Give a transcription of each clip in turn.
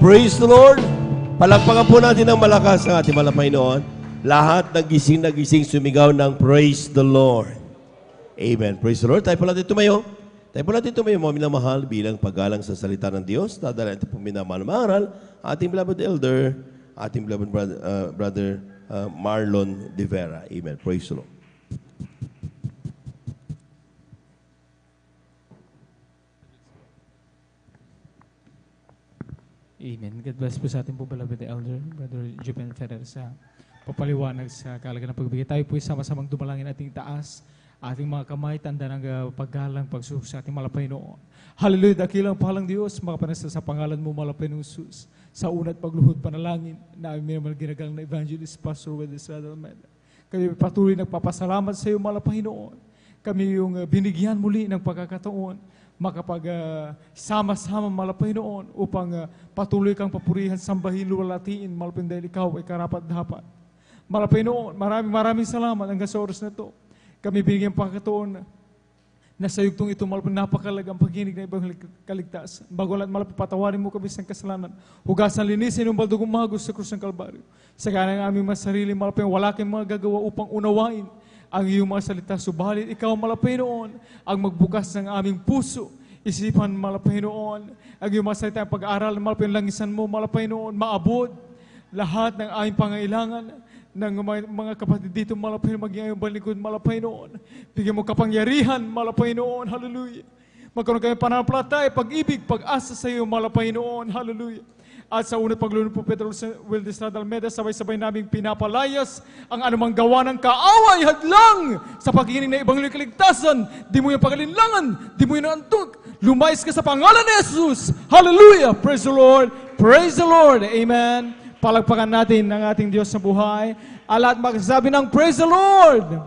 Praise the Lord. Palakpakan po natin ng malakas ang ating Panginoon. Lahat ng gising na gising sumigaw ng Praise the Lord. Amen. Praise the Lord. Tayo po natin tumayo. Tayo po natin tumayo, mga minamahal, bilang paggalang sa salita ng Diyos. Dadala natin po minamahal maaral, ating beloved elder, ating beloved brother Marlon De Vera. Amen. Praise the Lord. Amen. God bless po sa ating po beloved elder, Brother Juben Ferrer, sa papaliwanag sa kaalaga ng pagbigay. Tayo po sama-samang dumalangin ating taas, ating mga kamay, tanda ng paggalang, pagsusok sa ating malapay noon. Hallelujah, dakilang pahalang Diyos, makapanasa sa pangalan mo, malapay ng Jesus, sa una't pagluhod panalangin, na aming minamahal ginagalang na Evangelist Pastor Wildes Radalmeda. Kami patuloy nagpapasalamat sa iyo, malapay noon. Kami yung binigyan muli ng pagkakataon makapag-sama-sama malapay noon upang patuloy kang papurihan, sambahin, luwalatiin, malapay dahil ikaw ay karapat-dapat. Malapay noon, maraming salamat hanggang sa oras na ito. Kami binigyan pagkakataon na sa yugtong ito, malapay napakalagang pagkinig na ibang kaligtasan. Bago lahat, malapay patawarin mo kami sa kasalanan. Hugasan, linisin yung baldugong magos sa krus ng Kalbaryo. Sa ganang aming mga sarili, malapay, wala kayong mga gagawa upang unawain ang iyong mga salita, subalit ikaw, malapay noon, ang magbukas ng aming puso, isipan, malapay noon, ang iyong mga salita, ang pag-aaral, malapay langisan mo, malapay noon, maabot lahat ng aming pangailangan ng mga kapatid dito, malapay noon, maging ayong balikod, malapay noon, bigyan mo kapangyarihan, malapay noon, hallelujah. Magkaroon kami pananampalataya, pag-ibig, pag-asa sa iyo, malapay noon, hallelujah. At sa unang paglunod po, Pedro Wildes Radalmeda, sabay-sabay naming pinapalayas ang anumang gawa ng kaaway, hadlang sa pagkikinig na ibang kaligtasan. Di mo yung pagalinlangan, di mo yung naantok. Lumayas ka sa pangalan ni Jesus. Hallelujah! Praise the Lord! Praise the Lord! Amen! Palagpakan natin ang ating Diyos sa buhay. At magsasabi ng Praise the Lord!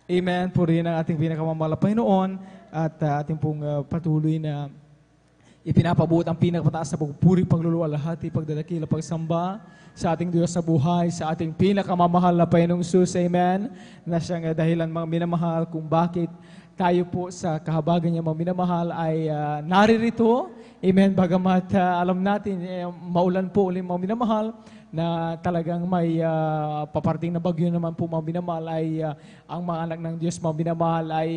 Amen. Purihin ang ating pinakamamahal na Panginoon at ating pong patuloy na ipinapabuot ang pinakapataas na pagpuri, pagluluwalhati, pagdadakila, pagsamba sa ating Diyos sa buhay, sa ating pinakamamahal na Panginoong Jesus. Amen. Na siyang dahilan mga minamahal kung bakit tayo po sa kahabagan niya mga minamahal ay naririto. Amen. Bagamat alam natin, maulan po ulit mga minamahal, na talagang may paparting na bagyo naman po mga minamahal ay ang mga anak ng Diyos mga minamahal ay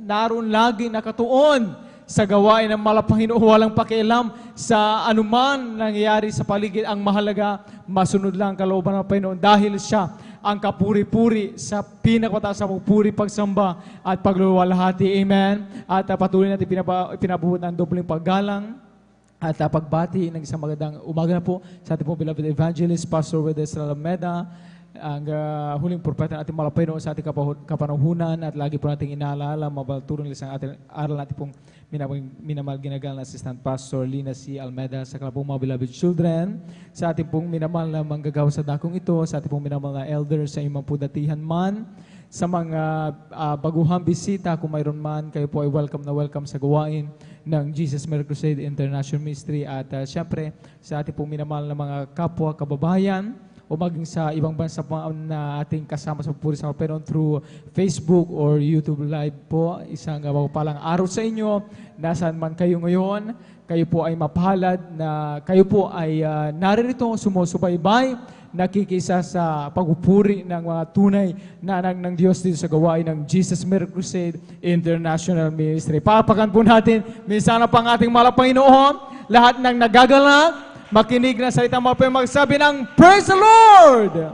naroon lagi nakatuon sa gawain ng Panginoon, walang pakialam sa anuman nangyayari sa paligid. Ang mahalaga, masunod lang ang kalooban ng Panginoon dahil siya ang kapuri-puri sa pinakataas sa pagpuri, pagsamba at pagluluwalhati. Amen. At patuloy natin pinabuhat ng dobling paggalang at pagbati ng isang magandang umaga na po sa ating pong beloved evangelist, Pastor Wedes Alameda, ang huling propeta ng ating Panginoon sa ating kapanahunan, at lagi po nating inaalala, mabalturo nila sa ating aral natin pong minamahal ginagal na Assistant Pastor Lina C. Almeda, sa kanila pong mga beloved children, sa ating pong minamahal na manggagawa sa dakong ito, sa ating pong minamahal na elders sa imang pudatihan man, sa mga baguhang bisita, kung mayroon man, kayo po ay welcome na welcome sa gawain ng Jesus Miracle Crusade International Ministry, at syempre sa ating pong minamahal na mga kapwa, kababayan, o maging sa ibang bansa po na ating kasama sa pagpuri sa Panginoon through Facebook or YouTube Live po. Isang mapagpalang araw sa inyo. Nasaan man kayo ngayon, kayo po ay mapalad na kayo po ay naririto, sumusubaybay, nakikisa sa pagpupuri ng mga tunay na anak ng Diyos dito sa gawain ng Jesus Miracle Crusade International Ministry. Papakan po natin, minsan na pang ating mahal na Panginoon, lahat ng nagagalak, makinig na salita mo pa magsabi ng Praise the Lord!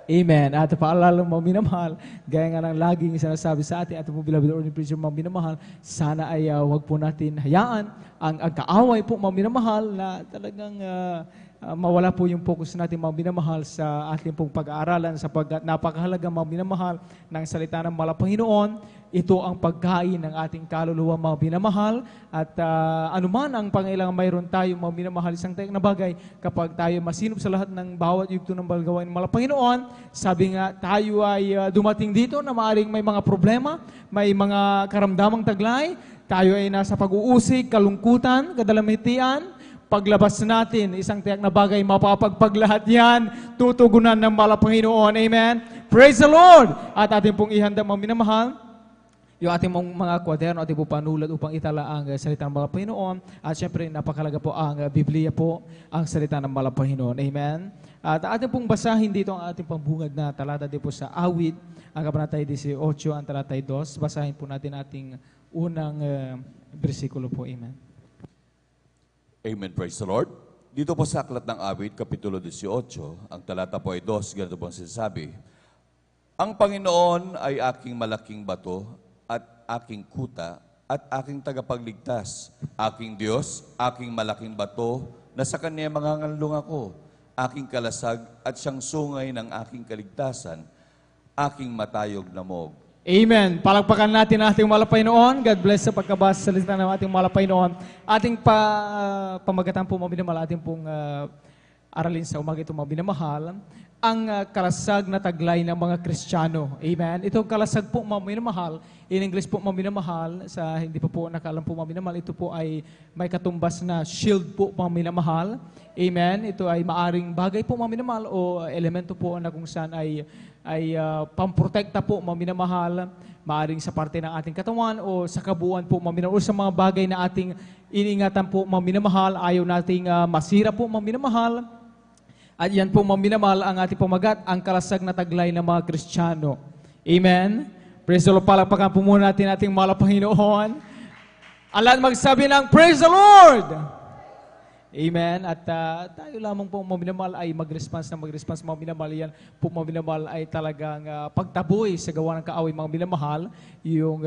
Amen. At paalala mo, minamahal, gaya nga ng laging sinasabi sa atin at po beloved ordinary preacher, mga minamahal, sana ay wag po natin hayaan ang kaaway po, mga minamahal, na talagang mawala po yung focus natin, mga minamahal, sa ating pong pag-aaralan, sapagkat napakahalaga, mga minamahal, ng salita ng mahal na Panginoon. Ito ang pagkain ng ating kaluluwa, mga minamahal, at anuman ang pangailangan mayroon tayo, mga minamahal, isang tayong na bagay, kapag tayo masinop sa lahat ng bawat yugto ng balgawain ng mahal na Panginoon, sabi nga, tayo ay dumating dito na maaring may mga problema, may mga karamdamang taglay, tayo ay nasa pag-uusig, kalungkutan, kadalamitian. Paglabas natin, isang tiyak na bagay, mapapagpaglahat yan, tutugunan ng mahal na Panginoon. Amen? Praise the Lord! At ating pong ihanda, mga minamahal, yung ating mga kwaderno, ating po panulat upang itala ang salita ng mahal na Panginoon. At syempre, napakalaga po ang Biblia po, ang salita ng mahal na Panginoon. Amen? At ating pong basahin dito ang ating pambungad na talata din po sa Awit, ang kabanatay 18, ang talatay 2. Basahin po natin ating unang bersikulo po. Amen. Amen. Praise the Lord. Dito po sa Aklat ng Awit, Kapitulo 18, ang talata po ay 2, ganito po ang sinasabi. Ang Panginoon ay aking malaking bato at aking kuta at aking tagapagligtas. Aking Diyos, aking malaking bato na sa Kanya mangangalung ako. Aking kalasag at siyang sungay ng aking kaligtasan. Aking matayog na mog. Amen. Palagpakan natin ang ating mahal na Panginoon. God bless sa pagkabasa sa salita ng ating mahal na Panginoon. Ating pamagatan po, mga minamahal, ating pong aralin sa umaga ito, mga minamahal, ang kalasag na taglay ng mga Kristiyano. Amen. Itong kalasag po, mga minamahal, in English po, mga minamahal, sa hindi pa po nakaalam po, mga minamahal, ito po ay may katumbas na shield po, mga minamahal. Amen. Ito ay maaring bagay po, mga minamahal, o elemento po na kung saan ay pamprotekta po, mga minamahal, maaring sa parte ng ating katawan o sa kabuuan po, mga minamahal, o sa mga bagay na ating iningatan po, mga minamahal, ayaw nating masira po, mga minamahal. At yan po, mga minamahal, ang ating pamagat, ang kalasag na taglay ng mga Kristiyano. Amen? Praise the Lord. Palakpakan po muna natin ating mahal na Panginoon. Alam magsabi ng Praise the Lord! Amen. At tayo lamang po, mga minamahal, ay mag-response, mga minamahal. Yan po, mga minamahal, ay talagang pagtaboy sa gawa ng kaaway, mga minamahal. Yung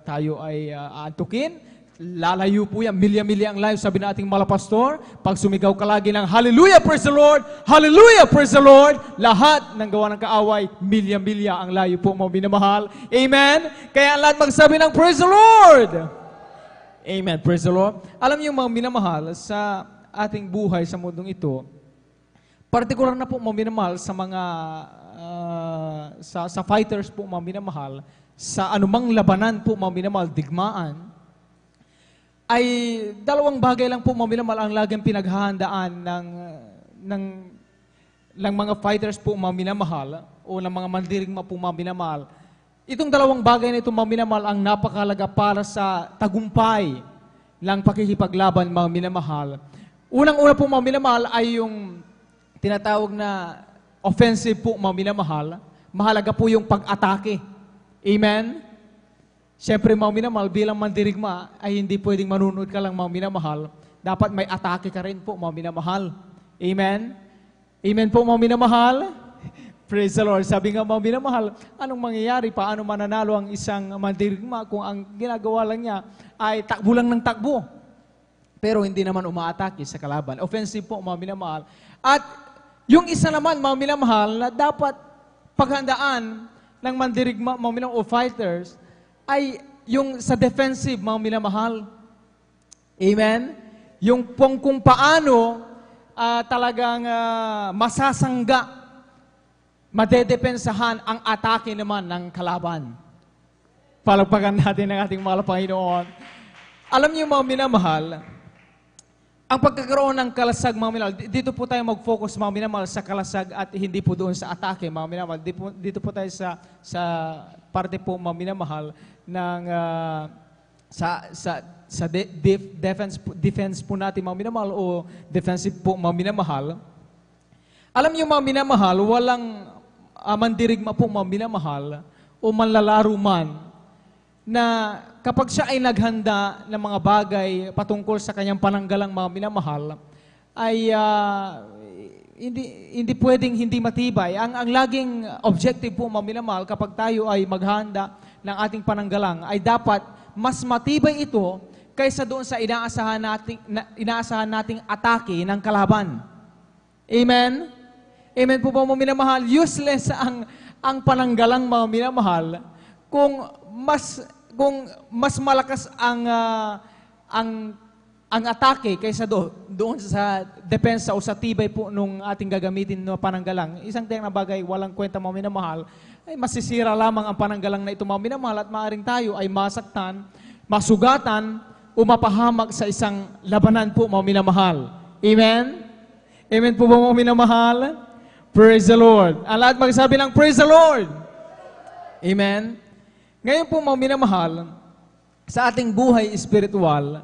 tayo ay aantukin, lalayo po yan, milya-milya ang layo. Sabi na ating mahal na pastor, pag sumigaw ka lagi ng Hallelujah, praise the Lord! Hallelujah, praise the Lord! Lahat ng gawa ng kaaway, milya-milya ang layo po, mga minamahal. Amen. Kaya ang lahat magsabi ng Praise the Lord! Amen. Praise the Lord. Alam niyo mga minamahal, sa ating buhay sa mundong ito, partikular na po mga minamahal sa mga sa fighters po mga minamahal, sa anumang labanan po mga minamahal, digmaan, ay dalawang bagay lang po mga minamahal ang laging pinaghahandaan ng mga fighters po mga minamahal o ng mga mandirigma po mga minamahal. Itong dalawang bagay na ito mga minamahal ang napakalaga para sa tagumpay ng pakikipaglaban mga minamahal. Unang-una po mga minamahal ay yung tinatawag na offensive po mga minamahal. Mahalaga po yung pag-atake. Amen? Siyempre mga minamahal, bilang mandirigma ay hindi pwedeng manunod ka lang mga minamahal. Dapat may atake ka rin po mga minamahal. Amen? Amen po mga minamahal? Praise the Lord. Sabi nga mga minamahal, anong mangyayari, paano mananalo ang isang mandirigma kung ang ginagawa lang niya ay takbo lang ng takbo. Pero hindi naman umaatake sa kalaban. Offensive po mga minamahal. At yung isa naman mga minamahal na dapat paghandaan ng mandirigma mga minamahal o fighters ay yung sa defensive mga minamahal. Amen? Yung kung paano talagang masasangga, madedepensahan ang atake naman ng kalaban. Palagpagan natin ang ating mahal na Panginoon. Alam niyo mga minamahal, ang pagkakaroon ng kalasag mga minamahal, dito po tayo mag-focus mga minamahal sa kalasag at hindi po doon sa atake mga minamahal. Dito po tayo sa parte po mga minamahal ng defense po natin mga minamahal o defensive po mga minamahal. Alam niyo mga minamahal, walang mandirigma po mga minamahal o manlalaro man na kapag siya ay naghanda ng mga bagay patungkol sa kanyang pananggalang mga minamahal, ay hindi pwedeng hindi matibay. Ang laging objective po mga minamahal kapag tayo ay maghanda ng ating pananggalang ay dapat mas matibay ito kaysa doon sa inaasahan nating atake ng kalaban. Amen? Amen po ba mga minamahal? Useless ang pananggalang mga minamahal kung mas malakas ang atake kaysa doon sa depensa o sa tibay po nung ating gagamitin na pananggalang. Isang tiyang na bagay, walang kwenta mga minamahal, ay masisira lamang ang pananggalang na ito mga minamahal at maaaring tayo ay masaktan, masugatan, o mapahamak sa isang labanan po mga minamahal. Amen? Amen po ba mga minamahal? Praise the Lord. Ang lahat magsabi ng Praise the Lord. Amen? Ngayon po mga minamahal, sa ating buhay espiritual,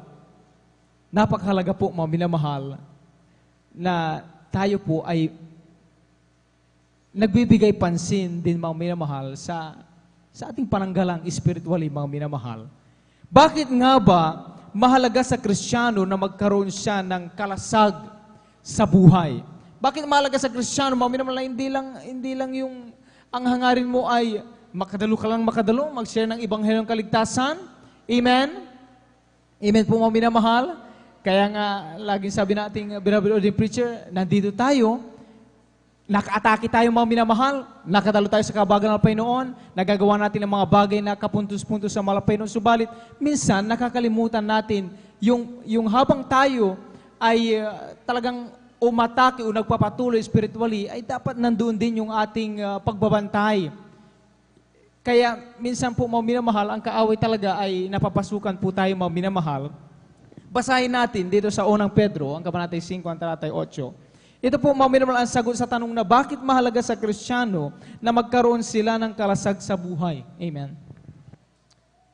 napakahalaga po mga minamahal na tayo po ay nagbibigay pansin din mga minamahal sa ating pananggalang espiritually mga minamahal. Bakit nga ba mahalaga sa Kristiyano na magkaroon siya ng kalasag sa buhay? Bakit mahalaga sa Kristiyano mga minamahal na hindi lang yung ang hangarin mo ay makadalo ka lang mag-share ng Ebanghelyong kaligtasan? Amen? Amen po mga minamahal? Kaya nga, laging sabi nating beloved preacher, nandito tayo, naka-atake tayo mga minamahal, nakadalo tayo sa kabagan ng Panginoon, nagagawa natin ang mga bagay na kapuntos-puntos sa Panginoon. Subalit, minsan, nakakalimutan natin yung habang tayo ay talagang umatake o nagpapatuloy spiritually, ay dapat nandoon din yung ating pagbabantay. Kaya, minsan po mga minamahal, ang kaaway talaga ay napapasukan po tayo mga minamahal. Basahin natin dito sa unang Pedro, ang kabanatay 5, ang talatay 8. Ito po mga minamahal ang sagot sa tanong na bakit mahalaga sa Kristiyano na magkaroon sila ng kalasag sa buhay. Amen.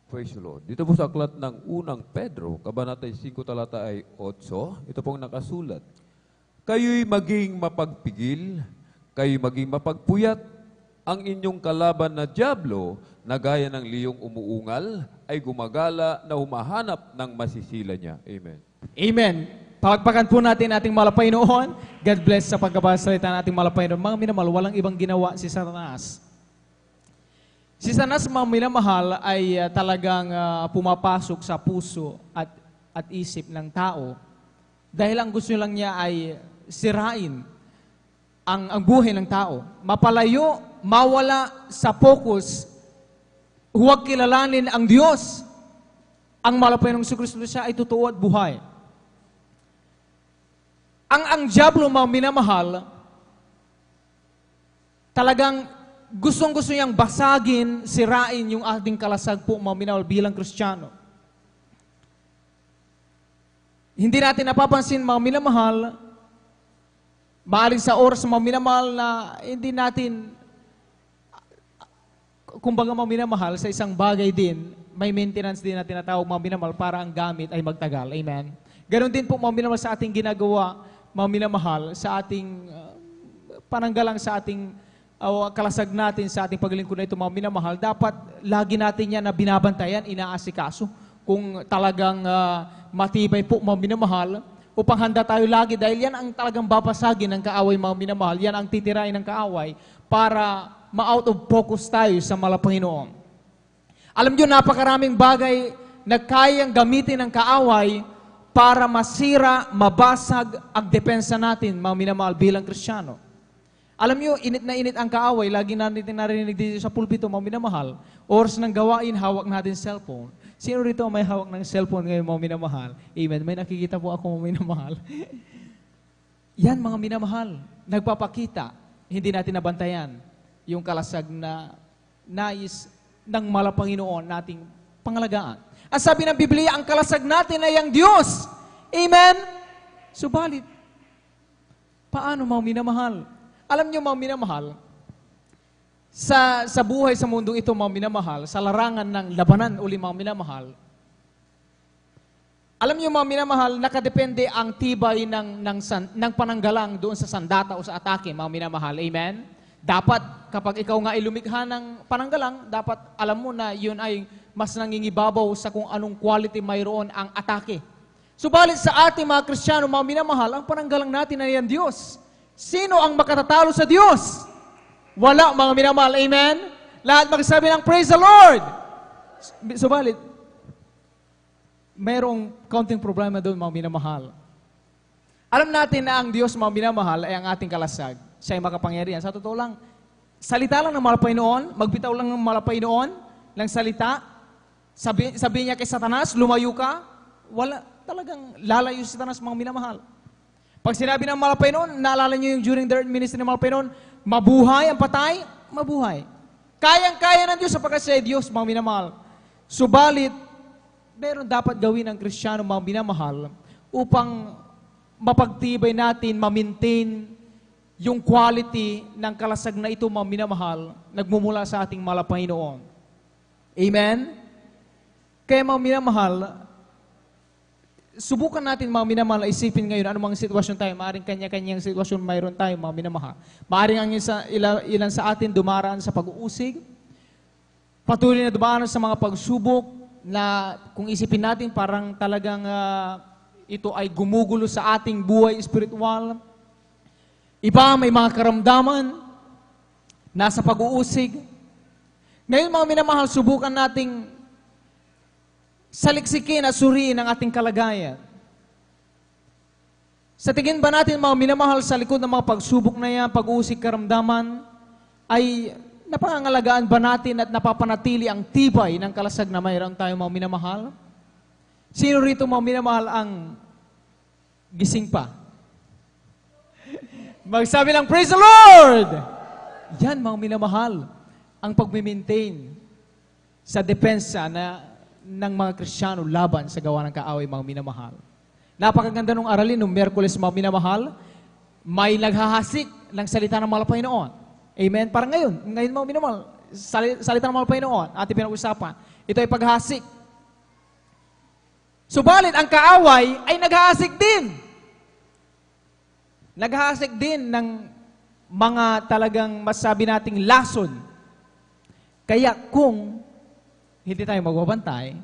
Praise the Lord. Dito po sa aklat ng unang Pedro, kabanatay 5, talatay 8, ito pong nakasulat. Kayo'y maging mapagpigil, kayo'y maging mapagpuyat, ang inyong kalaban na dyablo na gaya ng liyong umuungal ay gumagala na humahanap ng masisila niya. Amen. Amen. Palakpakan po natin ating mahal na Panginoon. God bless sa pagkabasalita ng ating mahal na Panginoon. Mga minamahal, walang ibang ginawa si Satanas. Si Satanas, mga minamahal, ay talagang pumapasok sa puso at isip ng tao dahil ang gusto lang niya ay sirain ang buhay ng tao. Mapalayo, mawala sa focus, huwag kilalanin ang Diyos. ang mahal na Panginoong Kristo siya ay totoo at buhay. Ang diablo, mga minamahal, talagang gustong-gusto niyang basagin, sirain yung ating kalasag po, mga minamahal, bilang Kristiyano. Hindi natin napapansin, mga minamahal, maaring sa oras, mga minamahal, na hindi natin, kumbaga mga minamahal, sa isang bagay din, may maintenance din na tinatawag mga minamahal para ang gamit ay magtagal. Amen? Ganon din po mga minamahal sa ating ginagawa, mga minamahal, sa ating pananggalang sa ating kalasag natin, sa ating paglilingkod na ito, mga minamahal, dapat lagi natin yan na binabantayan, inaasikaso, kung talagang matibay po, mga minamahal, upang handa tayo lagi, dahil yan ang talagang babasagin ng kaaway, mga minamahal, yan ang titirain ng kaaway, para ma-out of focus tayo sa Panginoon. Alam nyo, napakaraming bagay na kayang gamitin ng kaaway para masira, mabasag ang depensa natin, mga minamahal, bilang Kristiyano. Alam nyo, init na init ang kaaway, lagi natin narinig dito sa pulpito, mga minamahal, oras ng gawain, hawak natin cellphone. Sino rito may hawak ng cellphone ngayon, mga minamahal? Amen. May nakikita po ako, mga minamahal. Yan, mga minamahal, nagpapakita, hindi natin nabantayan yung kalasag na nais ng Panginoon nating pangalagaan. At sabi ng Biblia, ang kalasag natin ay ang Diyos. Amen? Subalit, paano, mga minamahal? Alam niyo, mga minamahal, sa buhay sa mundong ito, mga minamahal, sa larangan ng labanan uli, mga minamahal, alam niyo, mga minamahal, nakadepende ang tibay ng pananggalang doon sa sandata o sa atake, mga minamahal. Amen? Dapat, kapag ikaw nga ay lumikha ng pananggalang, dapat alam mo na yun ay mas nangingibabaw sa kung anong quality mayroon ang atake. Subalit sa ating mga Kristiyano, mga minamahal, ang pananggalang natin ay ang Diyos. Sino ang makatatalo sa Diyos? Wala, mga minamahal. Amen? Lahat magsabi ng praise the Lord. Subalit, mayroong kaunting problema doon, mga minamahal. Alam natin na ang Diyos, mga minamahal, ay ang ating kalasag. Siya ay makapangyarihan. Sa totoo lang, salita lang ng Panginoon, magbitaw lang ng Panginoon, ng salita, sabi niya kay Satanas, lumayo ka, wala, talagang lalayo si Satanas, mga minamahal. Pag sinabi ng Panginoon, naalala niyo yung during the ministry ng Panginoon, mabuhay ang patay, mabuhay. Kayang-kaya ng Diyos sapagkat siya ay Diyos, mga minamahal. Subalit, meron dapat gawin ng Kristiyano, mga minamahal, upang mapagtibay natin, ma-maintain yung quality ng kalasag na ito, mga minamahal, nagmumula sa ating Panginoon. Amen? Kaya, mga minamahal, subukan natin, mga minamahal, isipin ngayon anumang sitwasyon tayo. Maaring kanya-kanyang sitwasyon mayroon tayo, mga minamahal. Maaring ang ilan sa atin dumaraan sa pag-uusig, patuloy na dumaraan sa mga pagsubok, na kung isipin natin parang talagang ito ay gumugulo sa ating buhay espiritual. Iba may mga karamdaman, nasa pag-uusig. Ngayon, mga minamahal, subukan nating saliksikin at suriin ang ating kalagayan. Sa tingin ba natin, mga minamahal, sa likod ng mga pagsubok na yan, pag-uusig, karamdaman, ay napangangalagaan ba natin at napapanatili ang tibay ng kalasag na mayroon tayo, mga minamahal? Sino rito, mga minamahal, ang gising pa? Magsabi ng praise the Lord! Yan, mga minamahal, ang pag-maintain sa depensa ng mga Kristiyano laban sa gawa ng kaaway, mga minamahal. Napakaganda nung aralin nung Miyerkules, mga minamahal, may naghahasik ng salita ng Panginoon. Amen? Parang ngayon mga minamahal, salita ng Panginoon, ating pinag-usapan, ito ay paghasik. Subalit, ang kaaway ay naghahasik din. Naghahasik din ng mga talagang masabi nating lason. Kaya kung hindi tayo magbabantay,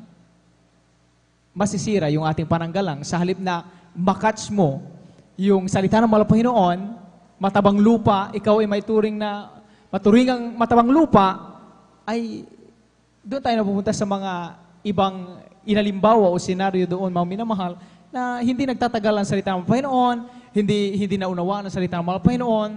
masisira yung ating pananggalang sa halip na makatch mo yung salita ng Panginoon, matabang lupa, ikaw ay may maturingang matabang lupa, ay doon tayo napupunta sa mga ibang inalimbawa o senaryo doon, mga minamahal, na hindi nagtatagal ang salita ng Panginoon, hindi naunawaan ang salita ng Panginoon.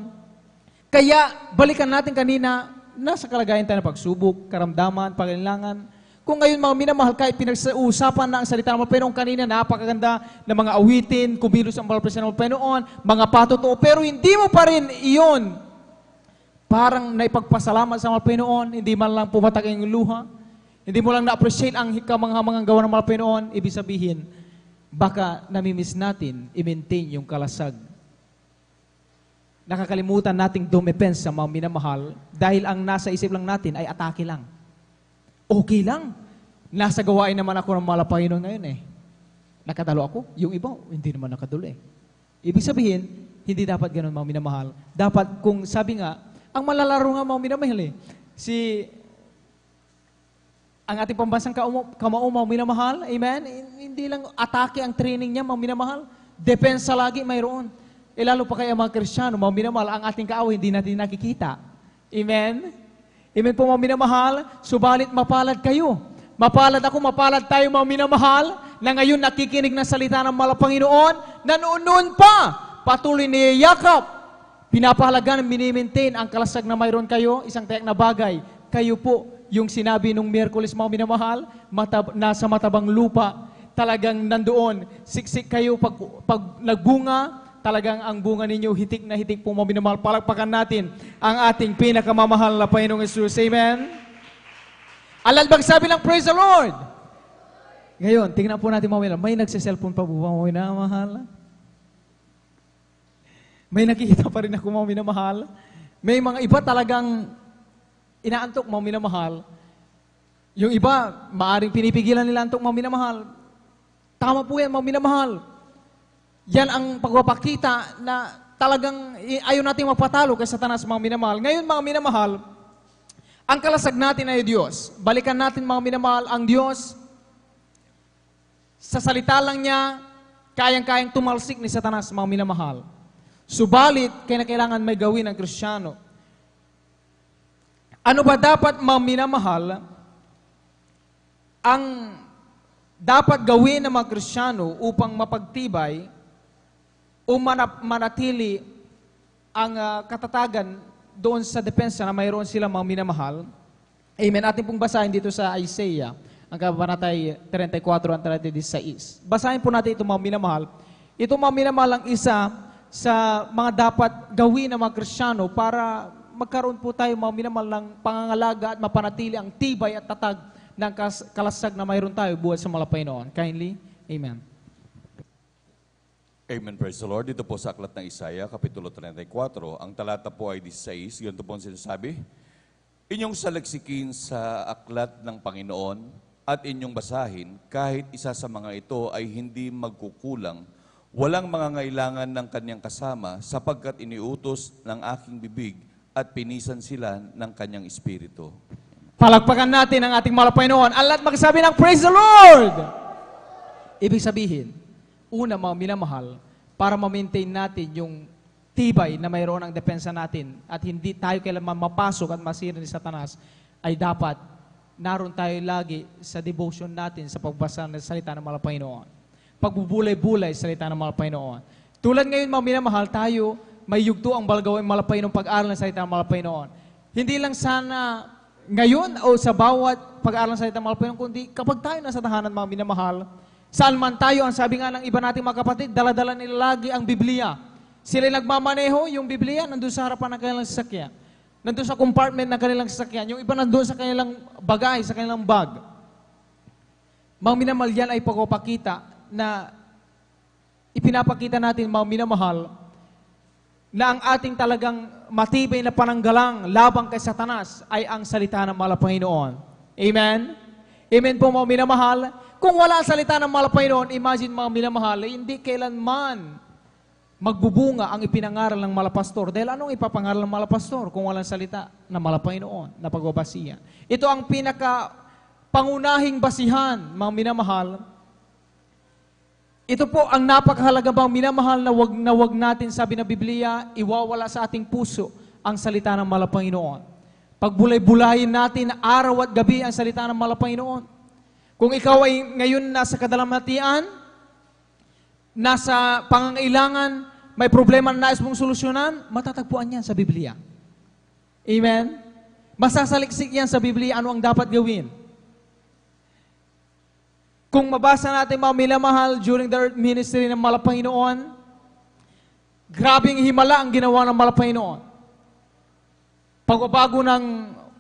Kaya, balikan natin kanina, nasa kalagayan tayo ng pagsubok, karamdaman, pangailangan. Kung ngayon mga minamahal, kahit pinag-uusapan na ang salita ng Panginoon kanina, napakaganda ng mga awitin, kumilos ang mga presensya ng Panginoon, mga patotoo, pero hindi mo pa rin iyon parang naipagpasalamat sa mga Panginoon, hindi man lang pumatak ang luha, hindi mo lang na-appreciate ang kamanghamangang gawa ng mga Panginoon, ibig sabihin, baka namimiss natin i-maintain yung kalasag. Nakakalimutan nating dumepensa sa mga minamahal dahil ang nasa isip lang natin ay atake lang. Okay lang. Nasa gawain naman ako ng mga Panginoon ngayon eh. Nakatalo ako. Yung iba, hindi naman nakatalo eh. Ibig sabihin, hindi dapat ganun mga minamahal. Dapat kung sabi nga, ang malalaro nga mga minamahal eh. Ang ating pambansang kamao mga minamahal, amen? Hindi lang atake ang training niya mga minamahal. Depensa lagi mayroon. Lalo pa kaya mga Kristiyano, mga minamahal, ang ating kaaway hindi natin nakikita. Amen? Amen po mga minamahal, subalit mapalad kayo. Mapalad ako, mapalad tayo mga minamahal, na ngayon nakikinig ng salita ng mga Panginoon, na noon pa, patuloy niyayakap, pinapahalagan, minimaintain ang kalasag na mayroon kayo, isang tiyak na bagay. Kayo po, yung sinabi nung Miyerkules mga minamahal, nasa matabang lupa, talagang nandoon, siksik kayo pag nagbunga, talagang ang bunga ninyo, hitik na hitik po mga minamahal. Palakpakan natin ang ating pinakamamahal na Panginoong Jesus. Amen? Alalbag sabi lang, praise the Lord! Ngayon, tingnan po natin mga minamahal. May nagsiselfone pa po ba mga minamahal? May nakikita pa rin ako mga minamahal. May mga iba talagang inaantok mga minamahal. Yung iba, maaring pinipigilan nila antok mga minamahal. Tama po yan mga minamahal. Yan ang pagpapakita na talagang ayaw natin magpatalo kay Satanas mga minamahal. Ngayon mga minamahal, ang kalasag natin ay Diyos. Balikan natin mga minamahal, ang Diyos, sa salita lang niya, kayang-kayang tumalsik ni Satanas mga minamahal. Subalit, kailangan may gawin ang Kristiyano. Ano ba dapat mga minamahal? Ang dapat gawin ng mga Kristiyano upang mapagtibay o manatili ang katatagan doon sa depensa na mayroon sila mga minamahal. Amen. Ating pong basahin dito sa Isaiah, ang kabanatay 34 at 36. Basahin po natin itong mga minamahal. Itong mga minamahal ang isa sa mga dapat gawin ng mga Kristiyano para magkaroon po tayo mga minamahal ng pangangalaga at mapanatili ang tibay at tatag ng kalasag na mayroon tayo buhat sa mga Panginoon. Kindly, amen. Amen, praise the Lord. Dito po sa aklat ng Isaiah, Kapitulo 34, ang talata po ay 16, ganito po ang sinasabi, inyong saliksikin sa aklat ng Panginoon at inyong basahin, kahit isa sa mga ito ay hindi magkukulang, walang mangangailangan ng kanyang kasama, sapagkat iniutos ng aking bibig at pinisan sila ng kanyang espiritu. Palakpakan natin ang ating mga Panginoon. At magsabi ng praise the Lord! Ibig sabihin, una mga minamahal, para ma-maintain natin yung tibay na mayroon ang depensa natin at hindi tayo kailanman mapasok at masira ni Satanas, ay dapat naroon tayo lagi sa devotion natin sa pagbasa ng salita ng mga Panginoon. Pagbubulay-bulay sa salita ng mga Panginoon. Tulad ngayon mga minamahal, tayo may yugto ang balgawin ng mga Panginoon pag-aaral ng salita ng mga Panginoon. Hindi lang sana ngayon o sa bawat pag-aaral ng salita ng mga Panginoon, kundi kapag tayo nasa tahanan mga minamahal, saan man tayo, ang sabi nga ng iba nating mga kapatid, dala-dala nila lagi ang Biblia. Sila nagmamaneho, yung Biblia, nandun sa harapan ng kanilang sasakyan. Nandun sa compartment ng kanilang sasakyan. Yung iba nandun sa kanilang bagay, sa kanilang bag. Mga minamahal, yan ay pagpapakita na ipinapakita natin, mga minamahal, na ang ating talagang matibay na pananggalang labang kay Satanas ay ang salita ng mga Panginoon. Amen? Amen po mga minamahal. Kung wala ang salita ng mga Panginoon, imagine mga minamahal, hindi kailanman magbubunga ang ipinangaral ng mga pastor. Dahil anong ipapangaral ng mga pastor kung walang salita ng mga Panginoon na pagbabasihan? Ito ang pinaka-pangunahing basihan, mga minamahal. Ito po ang napakahalaga bang minamahal na wag natin, sabi na Biblia, iwawala sa ating puso ang salita ng mga Panginoon. Pagbulay-bulayin natin araw at gabi ang salita ng mga Panginoon. Kung ikaw ay ngayon nasa kadalamhatian, nasa pangangailangan, may problema na nais mong solusyonan, matatagpuan yan sa Biblia. Amen? Masasaliksik yan sa Biblia, ano ang dapat gawin. Kung mabasa natin mga minamahal during the earth ministry ng Malapanginoon, grabing himala ang ginawa ng Malapanginoon. Pagbabago ng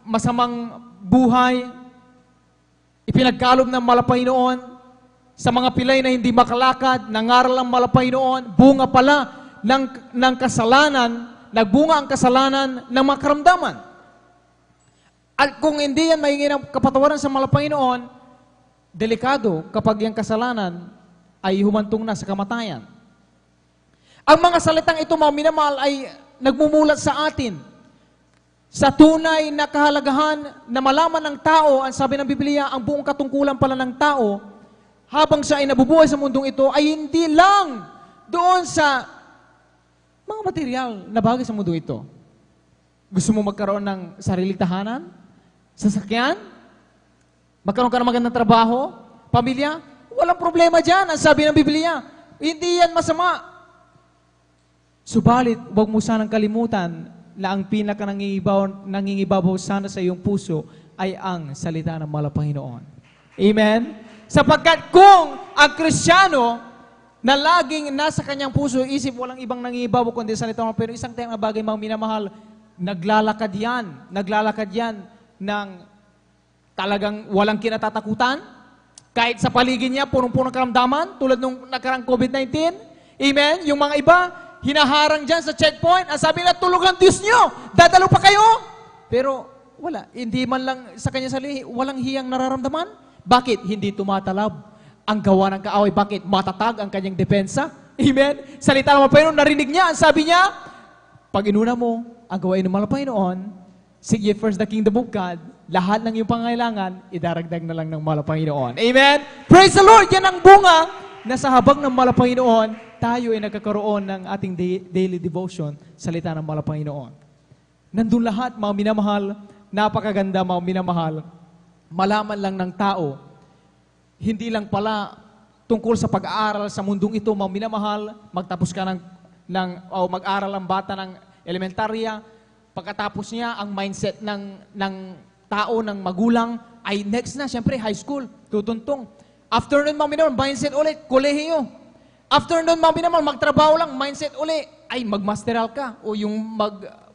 masamang buhay, ipinagkalob ng Malapanginoon sa mga pilay na hindi makalakad, nangaral ang Malapanginoon, bunga pala ng kasalanan, nagbunga ang kasalanan ng mga karamdaman. At kung hindi yan mahingi ng kapatawaran sa Malapanginoon, delikado kapag yung kasalanan ay humantong na sa kamatayan. Ang mga salitang ito, mga minamahal, ay nagmumulat sa atin sa tunay na kahalagahan na malaman ng tao, ang sabi ng Biblia, ang buong katungkulan pala ng tao, habang siya ay nabubuhay sa mundong ito, ay hindi lang doon sa mga material na bagay sa mundo ito. Gusto mo magkaroon ng sariling tahanan? Sasakyan? Magkaroon ka ng magandang trabaho? Pamilya? Walang problema dyan. Ang sabi ng Biblia, hindi yan masama. Subalit, huwag mo sanang kalimutan na ang pinaka nangingibabaw sana sa iyong puso ay ang salita ng Malapanginoon. Amen? Sapagkat kung ang Kristiyano na laging nasa kanyang puso, isip, walang ibang nangingibabaw kundi salita ng pero isang tayong bagay, mga minamahal, naglalakad yan ng talagang walang kinatatakutan, kahit sa paligid niya, punong-punong karamdaman, tulad nung nakarang COVID-19. Amen? Yung mga iba, hinaharang dyan sa checkpoint, ang sabi na, tulog ang Diyos nyo, dadalo pa kayo. Pero wala, hindi man lang sa kanya sarili, walang hiyang nararamdaman. Bakit? Hindi tumatalab ang gawa ng kaaway. Bakit? Matatag ang kanyang depensa. Amen? Salita ng Panginoon, narinig niya, ang sabi niya, pag inuna mo ang gawain ng Malapanginoon, seek ye first the kingdom of God, lahat ng iyong pangailangan, idaragdag na lang ng Malapanginoon. Amen? Praise the Lord! Yan ang bunga na sa habag ng Malapanginoon, tayo ay nagkakaroon ng ating daily devotion, salita ng Malapanginoon. Nandun lahat, mga minamahal, napakaganda, mga minamahal, malaman lang ng tao, hindi lang pala tungkol sa pag-aaral sa mundong ito, mga minamahal, magtapos ka o mag-aral ang bata ng elementarya, pagkatapos niya, ang mindset ng tao, ng magulang, ay next na, siyempre, high school, tutuntong. After nun, mga minamahal, mindset ulit, kolehiyo. After nun, mga minamahal, magtrabaho lang, mindset ulit, ay magmasteral ka, o yung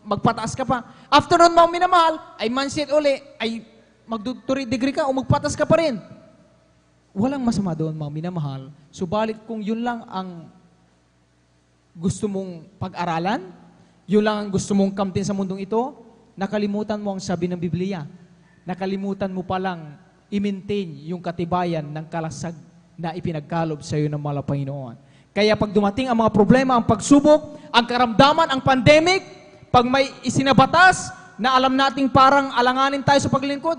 magpataas ka pa. After nun, mga minamahal, ay mindset ulit, ay mag-doctorate degree ka, o magpatas ka pa rin. Walang masama doon, mga minamahal. Subalit kung yun lang ang gusto mong pag-aralan, yun lang ang gusto mong kamtin sa mundong ito, nakalimutan mo ang sabi ng Biblia. Nakalimutan mo palang i-maintain yung katibayan ng kalasag na ipinagkalob sa iyo ng Malapanginoon. Kaya pag dumating ang mga problema, ang pagsubok, ang karamdaman, ang pandemic, pag may isinabatas na alam nating parang alanganin tayo sa paglingkod,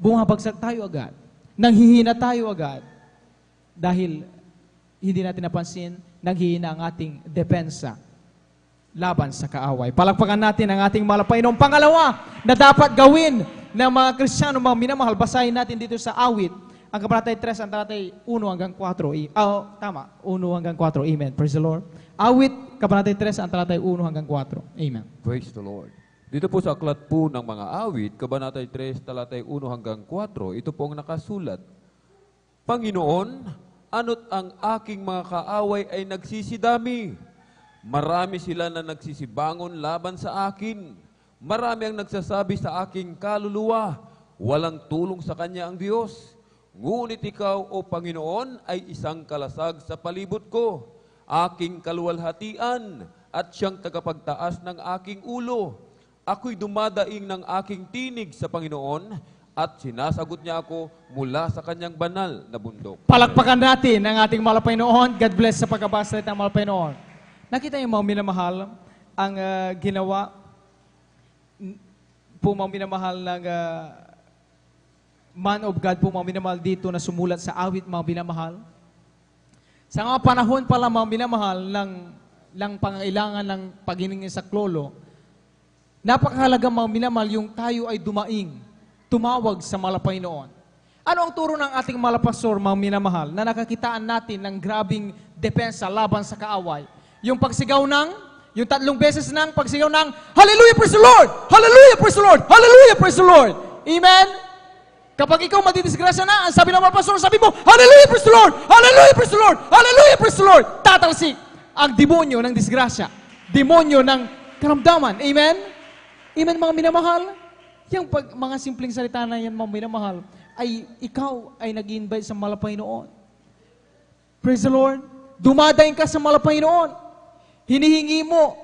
bumabagsak tayo agad. Nanghihina tayo agad. Dahil hindi natin napansin, nanghihina ang ating depensa laban sa kaaway. Palakpakan natin ang ating Malapanginoon. Pangalawa na dapat gawin ng mga Kristiyano, mga minamahal, basahin natin dito sa awit, ang kabanatay 3, ang talatay 1 hanggang 4. Tama, 1 hanggang 4. Amen. Praise the Lord. Awit, kabanatay 3, ang talatay 1 hanggang 4. Amen. Praise the Lord. Dito po sa aklat po ng mga awit, kabanatay 3, talatay 1 hanggang 4, ito po ang nakasulat. Panginoon, ano't ang aking mga kaaway ay nagsisidami. Marami sila na nagsisibangon laban sa akin. Marami ang nagsasabi sa aking kaluluwa, walang tulong sa kanya ang Diyos. Ngunit ikaw, O Panginoon, ay isang kalasag sa palibot ko, aking kaluwalhatian, at siyang tagapagtaas ng aking ulo. Ako'y dumadaing ng aking tinig sa Panginoon, at sinasagot niya ako mula sa kanyang banal na bundok. Palakpakan natin ang ating Malapanginoon. God bless sa pagkabasa ng Malapanginoon. Nakita niyo, mga minamahal, ang ginawa po, mga minamahal, ng man of God po, mga minamahal, dito na sumulat sa awit, mga minamahal. Sa mga panahon pala, mga minamahal, ng pangailangan ng paghiningin sa klolo, napakahalaga, mga minamahal, yung tayo ay dumaing, tumawag sa Malapanginoon. Ano ang turo ng ating malapastor, mga minamahal, na nakakitaan natin ng grabing depensa laban sa kaaway? Yung pagsigaw yung 3 beses ng pagsigaw ng, Hallelujah, praise the Lord! Hallelujah, praise the Lord! Hallelujah, praise the Lord! Amen? Kapag ikaw matidisgrasya na, ang sabi ng mga pastor, sabi mo, Hallelujah, praise the Lord! Hallelujah, praise the Lord! Hallelujah, praise the Lord! Tatalsik ang demonyo ng disgrasya. Demonyo ng karamdaman. Amen? Amen, mga minamahal? Yung mga simpleng salita na yan, mga minamahal, ay ikaw ay nag-invite sa Malapanginoon. Praise the Lord. Dumadaing ka sa Malapanginoon. Hinihingi mo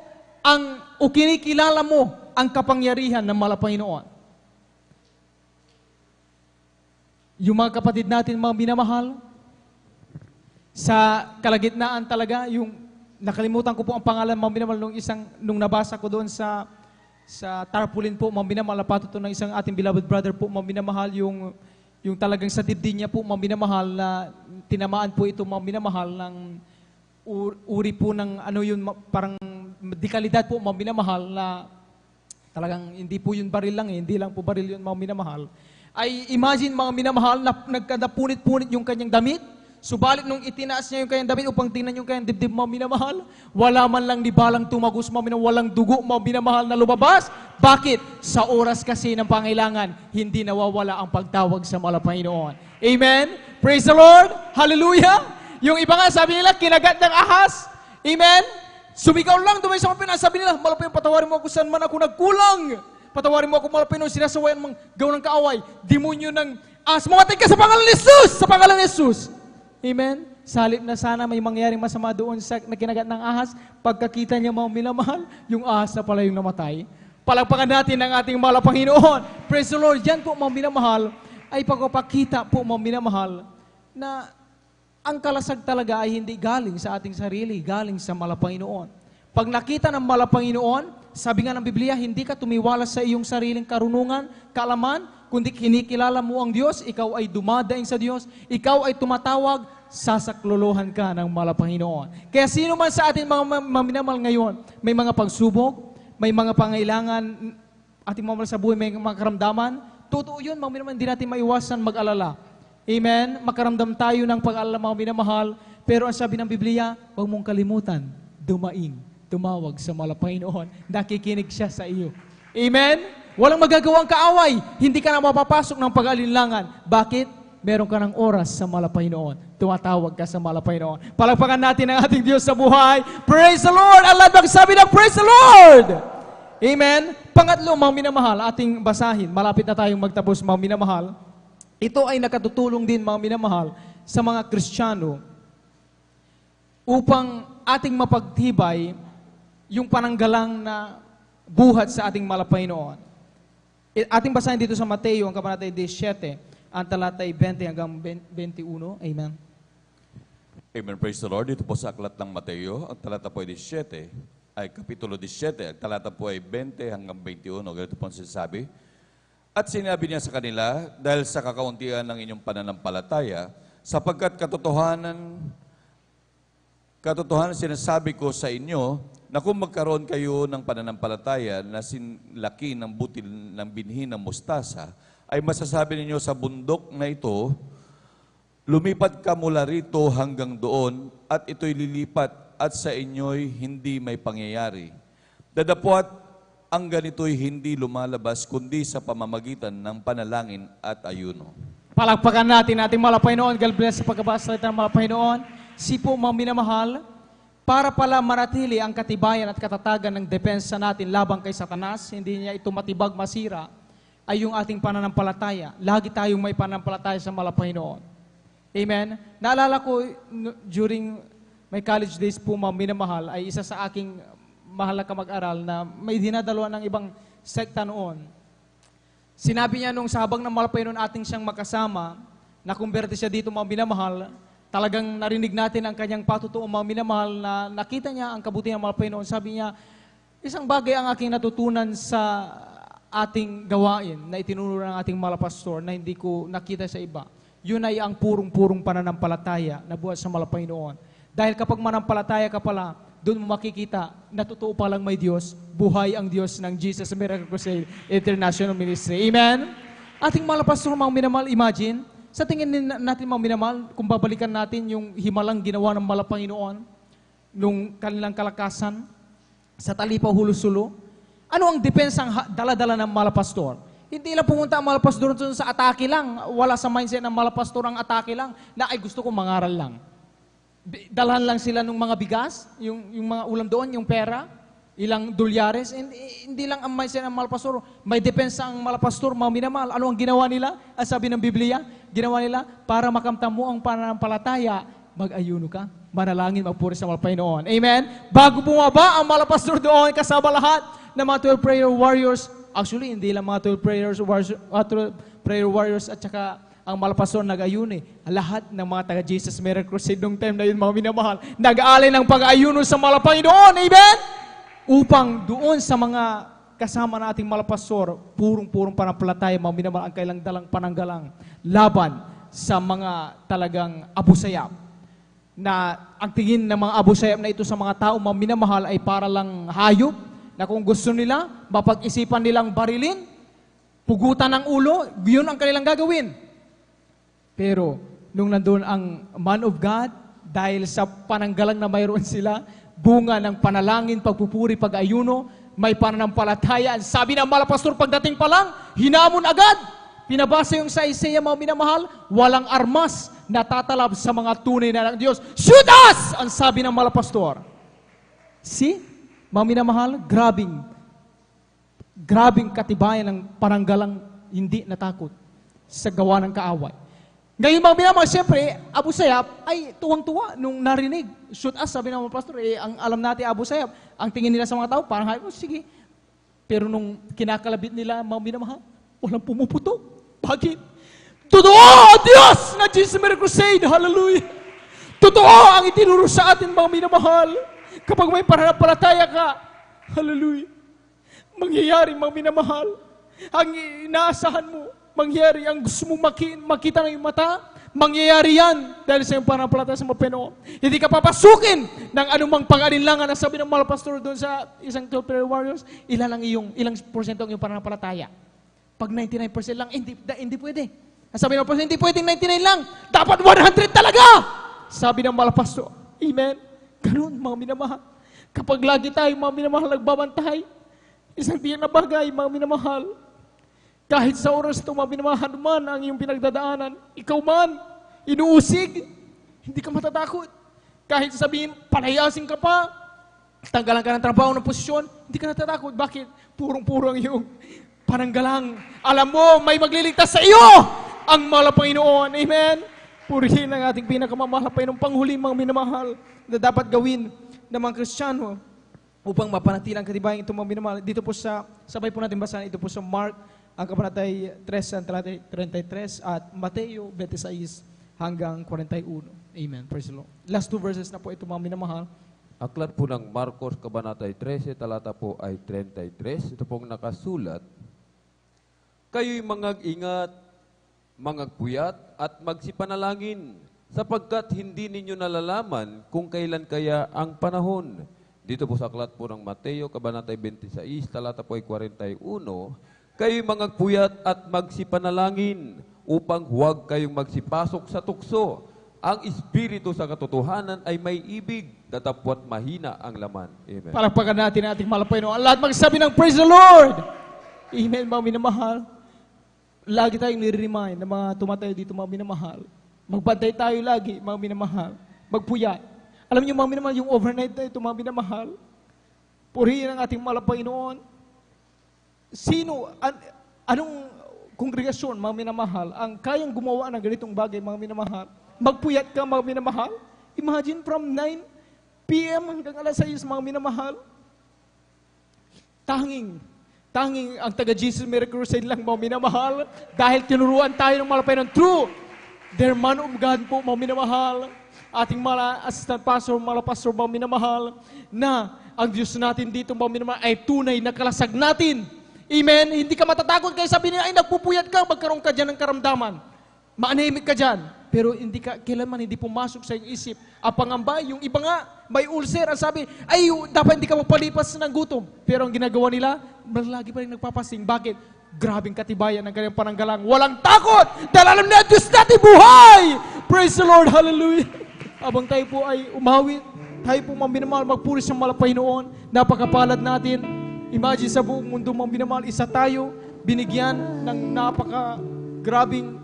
o kinikilala mo ang kapangyarihan ng Malapanginoon. Yung mga kapatid natin, mga minamahal, sa kalagitnaan talaga, yung nakalimutan ko po ang pangalan, mga minamahal, nung nabasa ko doon sa tarpaulin po, mga minamahal, patuto ng isang ating beloved brother po, mga minamahal, yung talagang sa dibdib niya po, mga minamahal, na tinamaan po ito, mga minamahal, ng uri po ng parang dekalidad po, mga minamahal, na talagang hindi po yun baril lang, hindi lang po baril yun, mga minamahal. Ay imagine, mga minamahal, na nagkadapunit-punit yung kanyang damit, subalit nung itinaas niya yung kanyang damit upang tingnan yung kanyang dibdib, mga minamahal, wala man lang nibalang tumagos, mga minamahal, walang dugo, mga minamahal, na lumabas. Bakit? Sa oras kasi ng pangailangan, hindi nawawala ang pagtawag sa Malapanginoon. Amen? Praise the Lord! Hallelujah! Yung iba nga, sabi nila, kinagat ng ahas. Amen? Sumigaw lang, dumay sa mga sabi nila, Malapanginoon, patawarin mo ako saan man ako nagkulang. Patawarin mo ako, Malapanginoon, sinasawayan mong gawin ng kaaway, demonyo ng ahas. Mamatay ka sa pangalan ni Jesus! Sa pangalan ni Jesus! Amen? Salip na sana may mangyaring masama doon sa nakinagat ng ahas, pagkakita niya, mga minamahal, yung ahas na pala yung namatay. Palagpakan natin ang ating Malapanginoon. Praise the Lord. Yan po, mga minamahal, ay pagpapakita po, mga minamahal, na ang kalasag talaga ay hindi galing sa ating sarili, galing sa Malapanginoon. Pag nakita ng Malapanginoon, sabi nga ng Biblia, hindi ka tumiwala sa iyong sariling karunungan, kaalaman, kundi kinikilala mo ang Diyos, ikaw ay dumadaing sa Diyos, ikaw ay tumatawag, sasaklolohan ka ng Malapanginoon. Kaya sino man sa atin mga maminamal ngayon, may mga pagsubok, may mga pangailangan, ating mamahal sa buhay, may mga karamdaman, totoo yun, mga minamahal, hindi natin maiwasan mag-alala. Amen? Makaramdam tayo ng pag-alala, mga minamahal, pero ang sabi ng Biblia, huwag mong kalimutan, tumawag sa Malapanginoon, nakikinig siya sa iyo. Amen? Walang magagawang kaaway, hindi ka na mapapasok ng pag-alinlangan. Bakit? Meron ka ng oras sa Malapanginoon. Tumatawag ka sa Malapanginoon. Palagpakan natin ang ating Diyos sa buhay. Praise the Lord! Allah magsabi ng praise the Lord! Amen? Pangatlo, mga minamahal, ating basahin. Malapit na tayong magtapos, mga minamahal. Ito ay nakatutulong din, mga minamahal, sa mga Kristiyano upang ating mapagtibay yung pananggalang na buhat sa ating Malapanginoon. Ating basahin dito sa Mateo, ang kabanata 17, ang talatay 20 hanggang 21. Amen. Amen. Praise the Lord. Dito po sa aklat ng Mateo, ang talata po ay 17, ay kapitulo 17, ang talata po ay 20 hanggang 21. Ganito po ang sinasabi. At sinabi niya sa kanila, dahil sa kakauntian ng inyong pananampalataya, sapagkat katotohanan sinasabi ko sa inyo, na kung magkaroon kayo ng pananampalataya na sinlaki ng butil ng binhi ng mustasa, ay masasabi ninyo sa bundok na ito, lumipat ka mula rito hanggang doon, at ito'y lilipat, at sa inyo'y hindi may pangyayari. Dadapwat ang ganito'y hindi lumalabas, kundi sa pamamagitan ng panalangin at ayuno. Palagpakan natin ating Malapanginoon. God bless sa pagkabasa ng Malapanginoon. Si po, mga minamahal, para pala maratili ang katibayan at katatagan ng depensa natin labang kay Satanas, hindi niya ito matibag masira, ay yung ating pananampalataya. Lagi tayong may pananampalataya sa Malapanginoon. Amen? Naalala ko, during my college days po, mga minamahal, ay isa sa aking mahal na kamag-aral na may dinadalawa ng ibang sekta noon. Sinabi niya nung sabang ng Malapanginoon ating siyang makasama, nakumberte siya dito, mga minamahal, talagang narinig natin ang kanyang patutuo, mga minamahal, na nakita niya ang kabutihan ng Malapanginoon. Sabi niya, isang bagay ang aking natutunan sa ating gawain na itinuro ng ating malapastor na hindi ko nakita sa iba. Yun ay ang purong-purong pananampalataya na buhat sa Malapanginoon. Dahil kapag manampalataya ka pala, doon mo makikita na totoo palang may Diyos, buhay ang Diyos ng Jesus Miracle Crusade International Ministry. Amen? Ating malapastor, mga minamahal, imagine, sa tingin natin, mga minamahal, kung babalikan natin yung himalang ginawa ng Malapanginoon, nung kanilang kalakasan, sa Talipa Hulusulo, ano ang depensang dala-dala ng malapastor? Hindi lang pumunta ang mga pastor doon sa atake lang. Wala sa mindset ng mga pastor ang atake lang na ay gusto ko mangaral lang. Dalhan lang sila ng mga bigas, yung mga ulam doon, yung pera, ilang dolyares. Hindi lang ang mindset ng mga pastor. May depensa ang mga pastor, mga minamahal. Ano ang ginawa nila? Ang sabi ng Biblia, ginawa nila para makamtan mo ang pananampalataya, mag-ayuno ka, manalangin, magpuri sa mga Panginoon. Amen? Bago bumaba ang mga pastor doon, kasama lahat ng mga 12 prayer warriors. Actually, hindi lang mga 12 prayer warriors at saka ang mga pastor nag-ayuno. Lahat ng mga taga-Jesus Miracle Crusade nung time na yun, mga minamahal, nag-aalay ng pag-ayuno sa mga Panginoon. Amen? Upang doon sa mga kasama nating mga pastor, purong-purong panampalataya, mga minamahal, ang kailang dalang pananggalang laban sa mga talagang abusayap. Na ang tingin ng mga abusayap na ito sa mga tao, mga minamahal, ay para lang hayop, na kung gusto nila, mapag-isipan nilang barilin, pugutan ng ulo, yun ang kanilang gagawin. Pero, nung nandun ang man of God, dahil sa pananggalang na mayroon sila, bunga ng panalangin, pagpupuri, pag-ayuno, may pananampalataya. Sabi ng mga pastor, pagdating pa lang, hinamon agad. Pinabasa yung sa Isaiah, mga minamahal, walang armas na tatalab sa mga tunay na ng Diyos. Shoot us! Ang sabi ng mga pastor. See? Mga minamahal, grabing katibayan ng pananggalang hindi natakot sa gawa ng kaaway. Ngayon mga minamahal, siyempre, Abu Sayyaf ay tuwang-tuwa nung narinig. Shoot us, sabi ng mga pastor, ang alam natin Abu Sayyaf, ang tingin nila sa mga tao, parang sige. Pero nung kinakalabit nila, mga minamahal, walang pumuputok. Bakit? Totoo, Diyos na Jesus Miracle Crusade, hallelujah. Totoo ang itinuro sa atin, mga minamahal. Kapag may pananampalataya ka, hallelujah, mangyayari, mga minamahal, ang inaasahan mo, mangyayari, ang gusto mong makita ng iyong mata, mangyayari yan dahil sa iyong pananampalataya sa mga Panginoon. Hindi ka papasukin ng anumang pag-alinlangan na sabi ng mga pastor doon sa isang 12 prayer warriors, ilang porsyento ang iyong pananampalataya. Pag 99% lang, hindi pwede. Sabi ng pastor, hindi pwedeng 99 lang, dapat 100 talaga! Sabi ng mga pastor, amen. Ganun, mga minamahal. Kapag lagi tayo, mga minamahal, nagbabantay, isang tiyak na bagay, mga minamahal, kahit sa oras ito, mga minamahal man ang iyong pinagdadaanan, ikaw man, inuusig, hindi ka matatakot. Kahit sabihin, palayasin ka pa, tanggalan ka ng trabaho ng posisyon, hindi ka natatakot. Bakit? Purong-purong iyong pananggalang. Alam mo, may magliligtas sa iyo ang mahal na Panginoon. Amen? Purihin ang ating pinakamamahal na Panginoon, panghuli, mga minamahal, na dapat gawin ng mga Kristiyano upang mapanatilang katibayan itong mga minamahal. Dito po sabay po natin basahin, ito po sa Mark, ang kabanatay 3, 33 at Mateo 26 hanggang 41. Amen. Praise the Lord. Last 2 verses na po ito, mga minamahal. Aklat po ng Marcos, kabanatay 13, talata po ay 33. Ito pong nakasulat, kayo'y mangag-ingat, mangagpuyat at magsipanalangin, sapagkat hindi ninyo nalalaman kung kailan kaya ang panahon. Dito po sa aklat po ng Mateo, kabanatay 26, talata po ay 41, kayo'y mangagpuyat at magsipanalangin upang huwag kayong magsipasok sa tukso. Ang espiritu sa katotohanan ay may ibig, datapwat mahina ang laman. Amen. Palakpakan natin ang ating mahal na Panginoon. Ang lahat magsabi ng praise the Lord. Amen, mga minamahal. Lagi tayong nire-remind na mga tumatayo dito, mga minamahal. Magbantay tayo lagi, mga minamahal. Magpuyat. Alam niyo, mga minamahal, yung overnight na ito, mga minamahal. Purihin ang ating mahal na Panginoon. Anong kongregasyon, mga minamahal, ang kayang gumawa ng ganitong bagay, mga minamahal? Magpuyat ka, mga minamahal. Imagine from 9 p.m. hanggang alas 6, mga minamahal. Tanging ang taga-Jesus Miracle Crusade lang, mga minamahal, dahil tinuruan tayo ng mga Panginoon through their man of God po, mga minamahal, ating mga assistant pastor, mga pastor, mga minamahal, na ang Diyos natin dito, mga minamahal, ay tunay na kalasag natin. Amen? Hindi ka matatakot kayo sabi nila, ay nagpupuyat ka, magkaroon ka dyan ng karamdaman. Maanahimik ka dyan. Pero kailanman hindi pumasok sa iyong isip. Ang pangamba, yung iba nga, may ulcer. Ang sabi, ay, dapat hindi ka magpalipas ng gutom. Pero ang ginagawa nila, lagi pa rin nagpapasing. Bakit? Grabing katibayan ng kanyang pananggalang. Walang takot! Dahil alam na, Diyos natin buhay! Praise the Lord! Hallelujah! Abang tayo po ay umawit, tayo po maminamahal, magpuris ng mahal na Panginoon. Napakapalad natin Imagine sa buong mundo mga minamahal, isa tayo binigyan ng napaka-grabing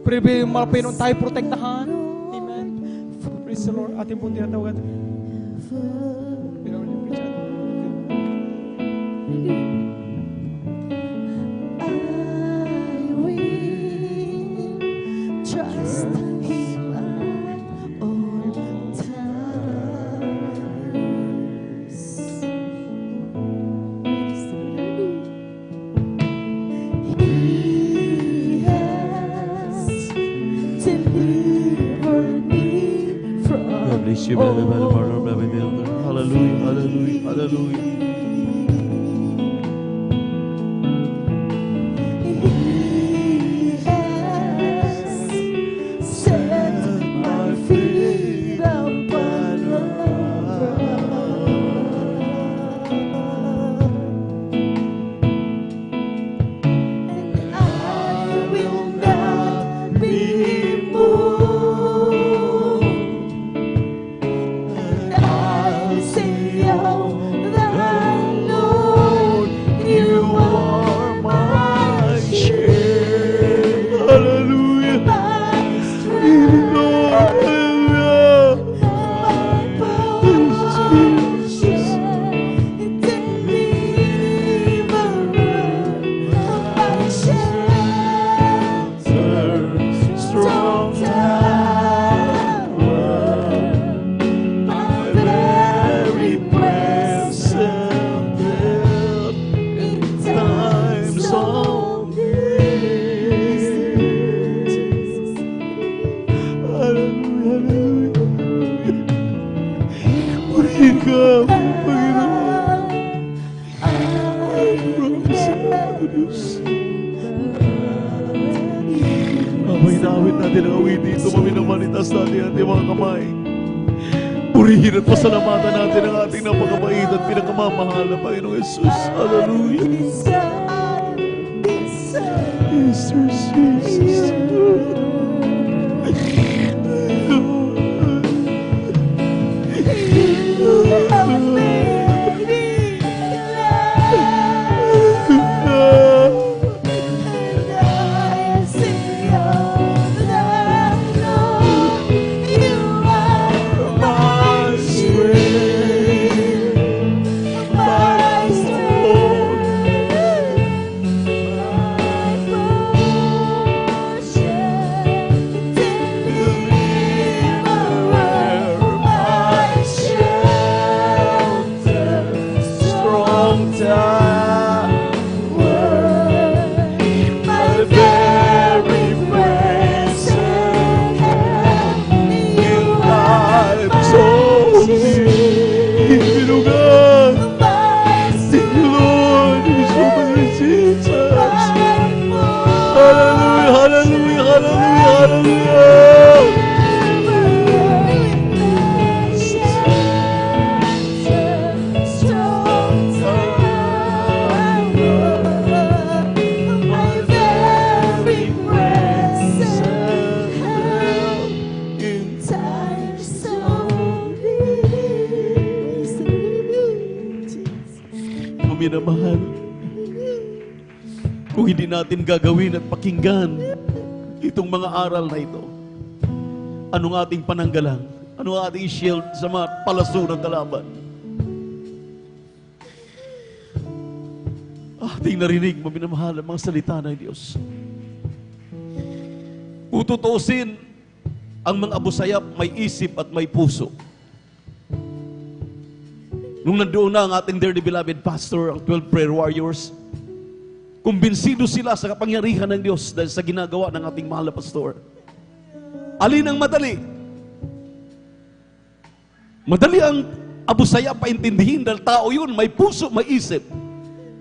privilege, mga Panginoon, tayo protektahan. Amen. Praise the Lord. Ating pong tinatawagan. Pinoon yung Richard. I will trust Him at all times. He has delivered me from all. Hallelujah, hallelujah, hallelujah. He has set my feet upon the rock, and I will not be moved. And I'll sing of the Lord. You are my strength, Hallelujah. my strength, Hallelujah. my portion, deliverer, my shelter, strong tower, my very present help in times of need. Purihin ka, Panginoon. Mamay namin natin ang awit dito, maminamanitas natin ang ating mga kamay. Purihin at pasalamatan natin ang ating napakabait at pinakamamahal na Panginoong Jesus. Hallelujah. Jesus, Jesus. Hallelujah, hallelujah, hallelujah. Minamahal, kung hindi natin gagawin at pakinggan itong mga aral na ito, anong ating pananggalang? Anong ating shield sa mga palaso ng kalaban? Ating narinig, maminamahal, ang mga salita ng Diyos. Ututusin ang mga Abu Sayyaf, may isip at may puso. Nung nandoon na ang ating dearly beloved pastor, ang 12 prayer warriors, kumbinsido sila sa kapangyarihan ng Diyos dahil sa ginagawa ng ating mahal na pastor. Alin ang madali? Madali ang Abu Sayyaf paintindihin dahil tao yun, may puso, may isip.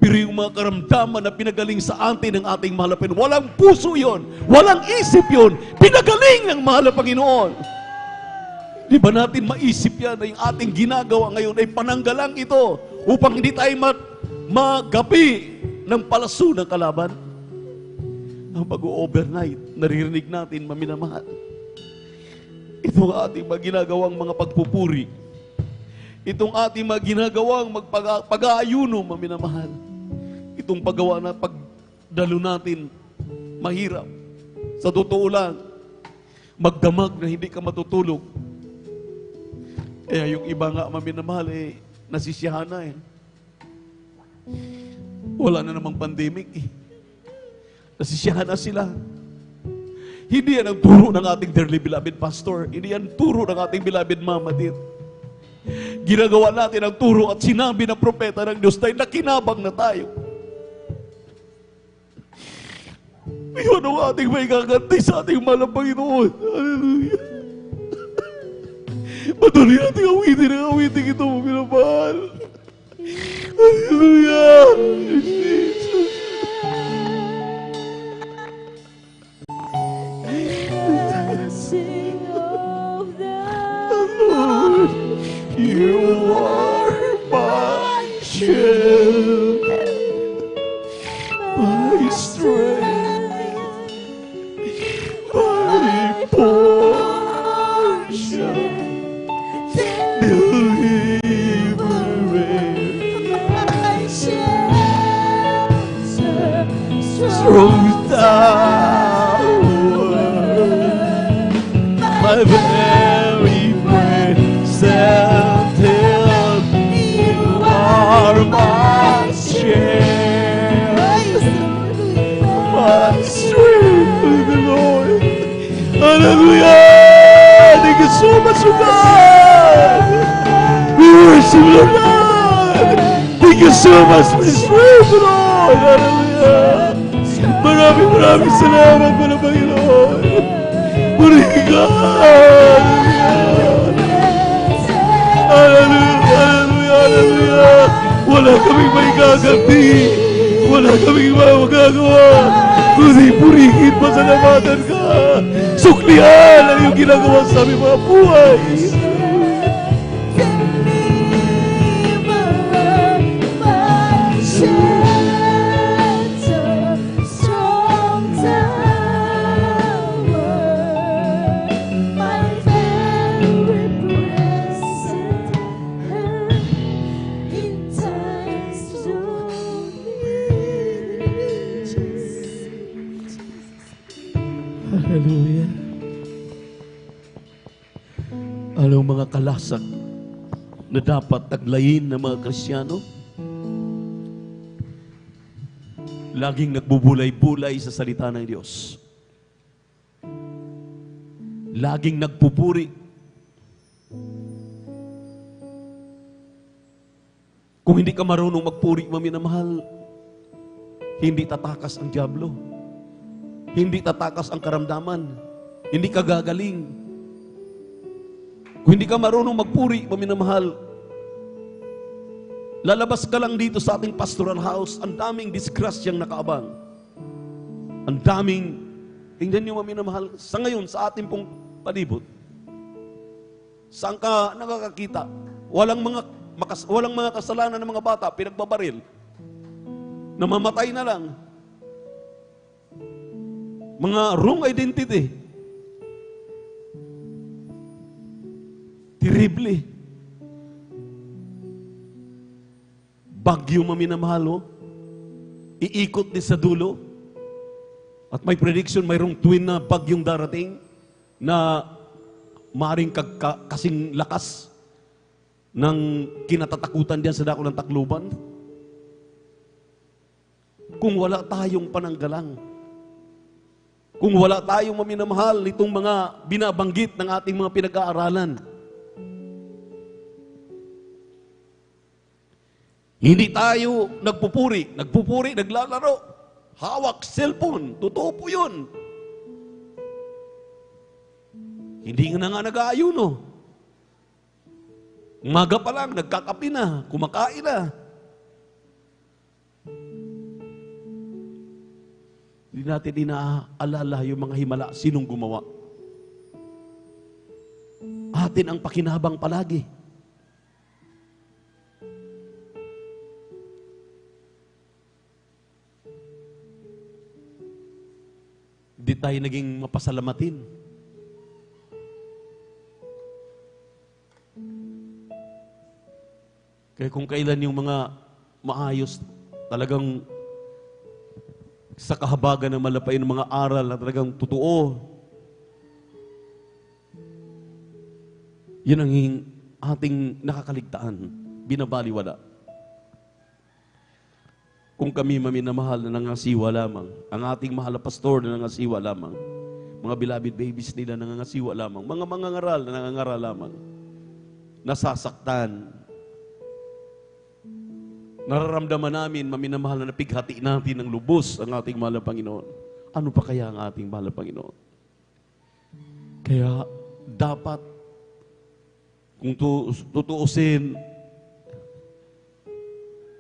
Pero yung mga karamdaman na pinagaling sa atin ng ating mahal na Panginoon, walang puso yun, walang isip yun, pinagaling ng mahal na Panginoon. Di ba natin maisip yan na yung ating ginagawa ngayon ay pananggalang ito upang hindi tayo magapi ng palaso ng kalaban? Ang pag-overnight, naririnig natin, maminamahal. Ito ang ating mga ginagawang mga pagpupuri. Itong ating mga ginagawang pag-aayuno, maminamahal. Itong paggawa na pagdalo natin, mahirap. Sa totoo lang, magdamag na hindi ka matutulog. Kaya yung iba nga, maminamahal, nasisiyahan na eh. Wala na namang pandemic eh. Nasisiyahan na sila. Hindi yan ang turo ng ating dearly beloved pastor. Hindi yan turo ng ating beloved mama din. Ginagawa natin ang turo at sinabi ng propeta ng Diyos tayo, nakinabang na tayo. Iyon ang ating may gaganti sa ating mahal na Panginoon. Hallelujah. Patuloy natin awitin ang awitin ito, minamahal. Hallelujah. Jesus. Sing of the Lord, you are my shield, my strength, my portion, deliverance, my shelter, strong tower, my very present help. You are my strength, my strength, the Lord. Hallelujah! Thank you so much, oh God. We worship you, Lord. Thank you so much for this strength, Lord. Hallelujah! Maraming salamat, mga Panginoon. Purihin ka. Hallelujah, hallelujah, hallelujah. Wala kaming may gaganti. Wala kaming magagawa. Kundi purihin, pasalamatan ka. Suklihan ang iyong ginagawa sa aming mga buhay. Hallelujah. Anong mga kalasak na dapat taglayin ng mga Kristiyano? Laging nagbubulay-bulay sa salita ng Diyos. Laging nagpupuri. Kung hindi ka marunong magpuri, maminamahal, hindi tatakas ang dyablo. Hindi tatakas ang karamdaman. Hindi ka gagaling. Kung hindi ka marunong magpuri, maminamahal, lalabas ka lang dito sa ating pastoral house, ang daming disgrasyang nakaabang. Ang daming, tingnan niyo maminamahal, sa ngayon, sa ating pong palibot, saan ka nakakakita? Walang mga kasalanan ng mga bata, pinagbabaril. Namamatay na lang. Mga wrong identity. Terrible. Bagyo maminamahal, iikot din sa dulo. At may prediction, mayroong twin na bagyong darating na maaaring kasing lakas ng kinatatakutan diyan sa dako ng Tacloban. Kung wala tayong pananggalang, kung wala tayong maminamahal itong mga binabanggit ng ating mga pinag-aaralan, hindi tayo nagpupuri, naglalaro, hawak cellphone, totoo po yun. Hindi nga nag-aayuno. Umaga pa lang, nagkakapi na, kumakain na. Hindi natin inaalala yung mga himala, sinong gumawa. Atin ang pakinabang palagi. Hindi tayo naging mapasalamatin. Kaya kung kailan yung mga maayos, talagang sa kahabagan ng malapay ng mga aral na talagang totoo, yun ang ating nakakaligtaan, binabaliwala. Kung kami maminamahal na nangasiwa lamang, ang ating mahal na pastor na nangasiwa lamang, mga beloved babies nila nangangasiwa lamang, mga mangangaral na nangangaral lamang, nasasaktan, nararamdaman namin, maminamahal na napighati natin ng lubos ang ating mahal na Panginoon. Ano pa kaya ang ating mahal na Panginoon? Kaya dapat, kung tutuusin,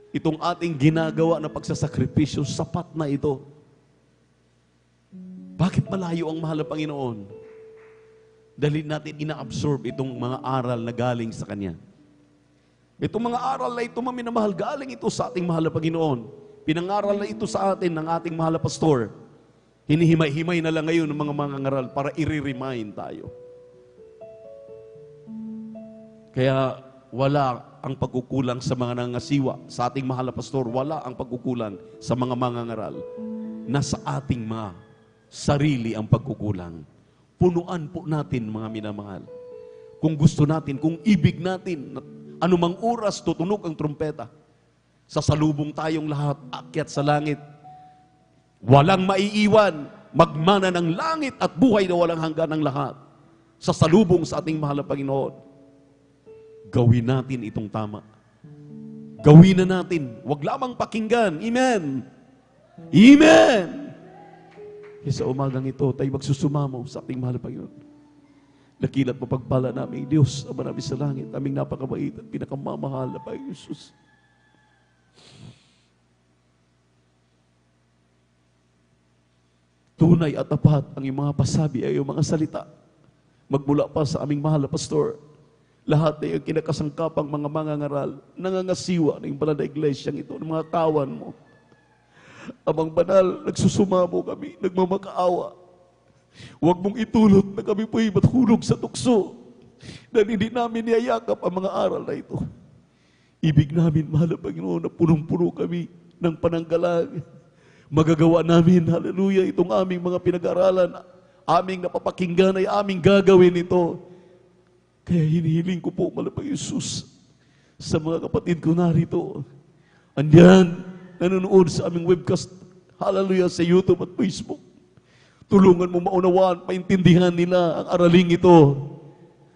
itong ating ginagawa na pagsasakripisyo, sapat na ito. Bakit malayo ang mahal na Panginoon? Dahil natin ina-absorb itong mga aral na galing sa Kanya. Itong mga aral na ito, maminamahal, galing ito sa ating mahal na Panginoon. Pinangaral na ito sa atin ng ating mahal na pastor. Hinihimay-himay na lang ngayon ng mga mangangaral para i-remind tayo. Kaya wala ang pagkukulang sa mga nangasiwa. Sa ating mahal na pastor, wala ang pagkukulang sa mga mangangaral. Nasa ating mga sarili ang pagkukulang. Punuan po natin, mga minamahal. Kung gusto natin, kung ibig natin, anumang oras tutunog ang trumpeta, sasalubong tayong lahat, akyat sa langit. Walang maiiwan, magmana ng langit at buhay na walang hanggan ng lahat. Sasalubong sa ating mahal na Panginoon. Gawin natin itong tama. Gawin na natin. Huwag lamang pakinggan. Amen. Amen. Kaya sa umagang ito, tayo magsusumamo sa ating mahal na Panginoon. Dakilat mo pagpala namin, Diyos, Ama namin sa langit, aming napakabait at pinakamamahal na Panginoon Jesus. Tunay at tapat ang iyong mga pasabi ay iyong mga salita. Magmula pa sa aming mahal na pastor, lahat na iyong kinakasangkapang mga mangangaral, nangangasiwa ng banal na iglesyang ito, ng mga kawan mo. Amang banal, nagsusumamo kami, nagmamakaawa. Huwag mong itulot na kami po'y matulog sa tukso dahil hindi namin niyayakap ang mga aral na ito. Ibig namin, mahal na Panginoon, na punong-puno kami ng pananggalang. Magagawa namin, hallelujah, itong aming mga pinag-aralan, aming napapakinggan ay aming gagawin ito. Kaya hinihiling ko po, mahal na Panginoon Jesus, sa mga kapatid ko narito, andyan, nanonood sa aming webcast, hallelujah, sa YouTube at Facebook. Tulungan mo maunawaan, maintindihan nila ang araling ito.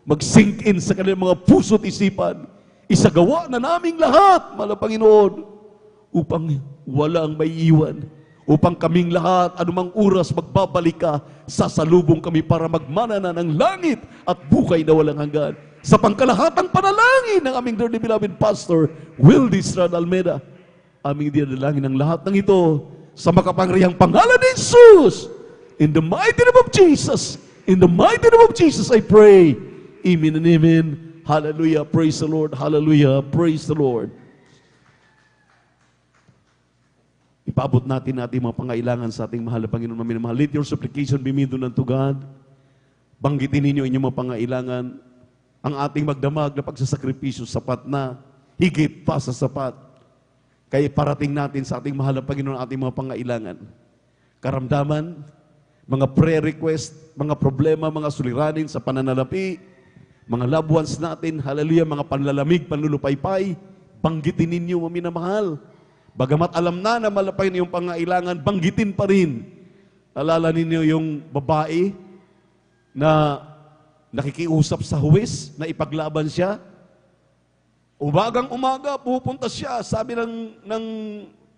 Mag-sink in sa kanilang mga puso't isipan. Isagawa na naming lahat, mahal na Panginoon, upang walang maiiwan. Upang kaming lahat, anumang oras magbabalik ka, sasalubong kami para magmana na ng langit at buhay na walang hanggan. Sa pangkalahatang panalangin ng aming dearly beloved pastor, Wildy Strad Almeida, aming dinalangin ng lahat ng ito sa makapangyarihang pangalan ni Jesus. In the mighty name of Jesus, in the mighty name of Jesus, I pray. Amen and amen. Hallelujah. Praise the Lord. Hallelujah. Praise the Lord. Ipaabot natin mga pangailangan sa ating mahal na Panginoon. Maminamahal. Let your supplication be made unto God. Banggitin ninyo inyong mga pangailangan. Ang ating magdamag na pagsasakripisyo sapat na, higit pa sa sapat. Kaya parating natin sa ating mahal na Panginoon ating mga pangailangan. Karamdaman, mga prayer request, mga problema, mga suliranin sa pananalapi, mga loved ones natin, hallelujah, mga panlalamig, panlulupaypay, banggitin ninyo, maminamahal. Bagamat alam na malapay na yung pangailangan, banggitin pa rin. Alala ninyo yung babae na nakikiusap sa huwis, na ipaglaban siya. Umagang-umaga, pupunta siya, sabi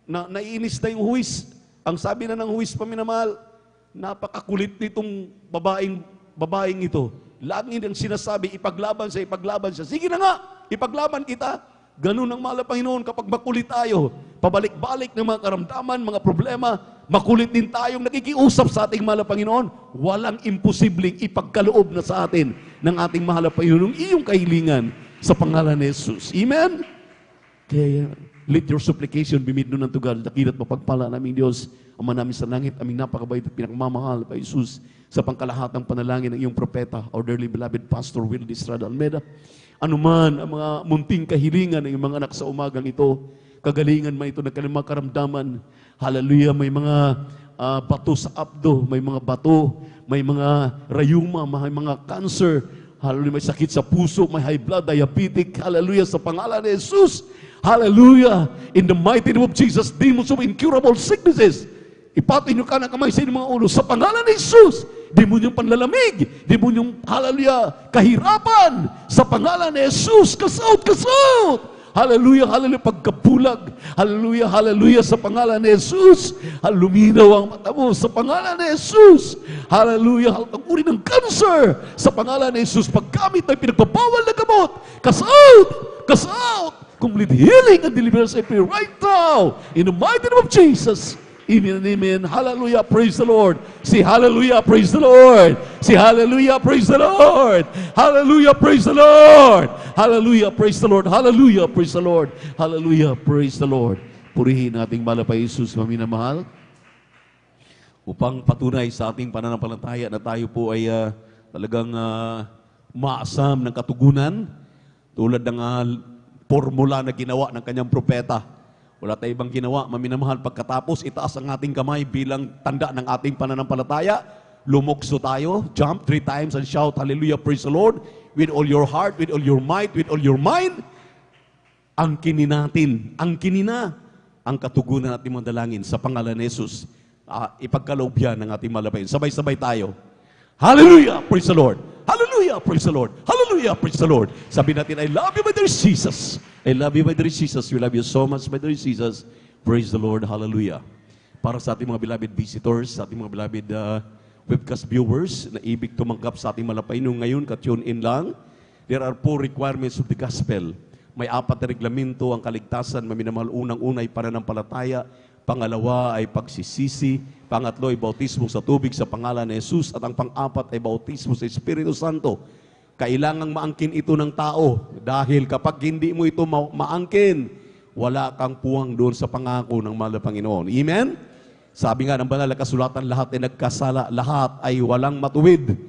naiinis na yung huwis. Ang sabi na ng huwis, paminamahal, napakakulit nitong babaeng ito. Lagi niyang sinasabi, ipaglaban siya. Sige na nga, ipaglaban kita. Ganun ang mahal na Panginoon kapag makulit tayo. Pabalik-balik ng mga karamdaman, mga problema, makulit din tayong nakikiusap sa ating mahal na Panginoon. Walang imposibleng ipagkaloob na sa atin ng ating mahal na Panginoon iyong kahilingan sa pangalan ni Jesus. Amen? Kaya Let your supplication be made known unto God. Dakilat mapagpala naming Diyos, Ama namin sa langit, aming napakabait at pinakmamahal pa Jesus, sa pangkalahatang panalangin ng iyong propeta, our dearly beloved Pastor Will Estrada Almeida. Anuman ang mga munting kahilingan ng iyong mga anak sa umagang ito, kagalingan man ito ng kanilang karamdaman. Hallelujah, may mga bato sa abdo, may mga bato, may mga rayuma, may mga cancer, hallelujah, may sakit sa puso, may high blood, diabetic, hallelujah, sa pangalan ni Jesus, hallelujah, in the mighty name of Jesus, demons of incurable sicknesses, ipatay nyo ka ng kamay sa inyong mga ulo, sa pangalan ni Jesus, demonyong panlalamig, demonyong, hallelujah, kahirapan, sa pangalan ni Jesus, kasaut, kasaut, hallelujah, hallelujah, pagkabulag, hallelujah, hallelujah, sa pangalan ni Jesus, luminaw ang mata mo, sa pangalan ni Jesus, hallelujah, ang uri ng cancer, sa pangalan ni Jesus, paggamit ng pinagpapawal na gamot, kasaut, kasaut, complete healing and deliverance I pray right now, in the mighty name of Jesus. Amen and amen. Hallelujah, praise the Lord. Say hallelujah, praise the Lord. Say hallelujah, praise the Lord. Hallelujah, praise the Lord. Hallelujah, praise the Lord. Hallelujah, praise the Lord. Hallelujah, praise the Lord. Purihin nating malapay Jesus, maminamahal, upang patunay sa ating pananampalataya na tayo po ay talagang maasam ng katugunan, tulad ng formula na ginawa ng kanyang propeta. Wala tayong ibang ginawa, maminamahal, pagkatapos itaas ang ating kamay bilang tanda ng ating pananampalataya, lumukso tayo, jump 3 times and shout, hallelujah, praise the Lord, with all your heart, with all your might, with all your mind. Angkinin natin, angkinin ang katugunan natin mga dalangin sa pangalan ni Jesus. Ipagkaloob yan ng ating malabayin. Sabay-sabay tayo. Hallelujah, praise the Lord. Hallelujah, praise the Lord. Hallelujah, praise the Lord. Sabi natin, I love you, my dear Jesus. I love you, my dear Jesus. We love you so much, my dear Jesus. Praise the Lord. Hallelujah. Para sa ating mga beloved visitors, sa ating mga beloved webcast viewers na ibig tumanggap sa ating malapay nung ngayon, ka-tune in lang, there are 4 requirements of the gospel. May 4 na reglamento ang kaligtasan, maminamahal. Unang-una ay pananampalataya, pangalawa ay pagsisisi, pangatlo ay bautismo sa tubig sa pangalan ni Jesus, at ang pang-4 ay bautismo sa Espiritu Santo. Kailangang maangkin ito ng tao, dahil kapag hindi mo ito maangkin, wala kang puwang doon sa pangako ng mahal na Panginoon. Amen? Sabi nga ng banal na kasulatan, lahat ay nagkasala, lahat ay walang matuwid.